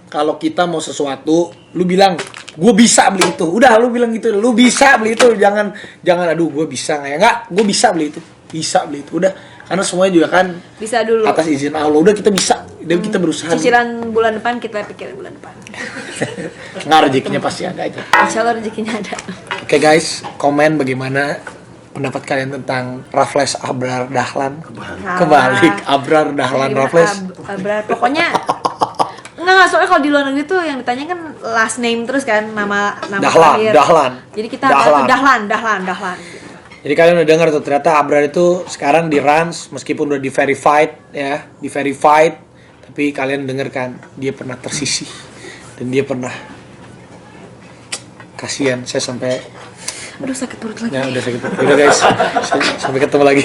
[SPEAKER 1] kalau kita mau sesuatu, lu bilang gue bisa beli itu. Udah lu bilang gitu, lu bisa beli itu. Jangan aduh gue bisa nggak ya? Nggak, gue bisa beli itu. Bisa beli itu. Udah, karena semuanya juga kan
[SPEAKER 3] Bisa dulu.
[SPEAKER 1] atas izin Allah. Udah kita bisa. Udah kita berusaha.
[SPEAKER 3] Cicilan bulan depan kita pikirin bulan depan.
[SPEAKER 1] Nggak, rezekinya pasti ada aja.
[SPEAKER 3] Insya Allah rezekinya ada.
[SPEAKER 1] Oke guys, komen bagaimana pendapat kalian tentang Raffles Abrar Dahlan. Kebalik, Abrar Dahlan
[SPEAKER 3] Gimana,
[SPEAKER 1] Raffles.
[SPEAKER 3] Abrar. Pokoknya enggak, soalnya kalau di luar negeri tuh yang ditanya kan last name terus kan, nama terakhir.
[SPEAKER 1] Dahlan.
[SPEAKER 3] Jadi kita apa tuh Dahlan.
[SPEAKER 1] Jadi kalian udah dengar tuh, ternyata Abrar itu sekarang di Rans meskipun udah di verified, tapi kalian denger kan dia pernah tersisih dan dia pernah kasihan. Saya sampai
[SPEAKER 3] Aduh sakit perut lagi.
[SPEAKER 1] ya udah sakit. Udah guys, sampai ketemu lagi.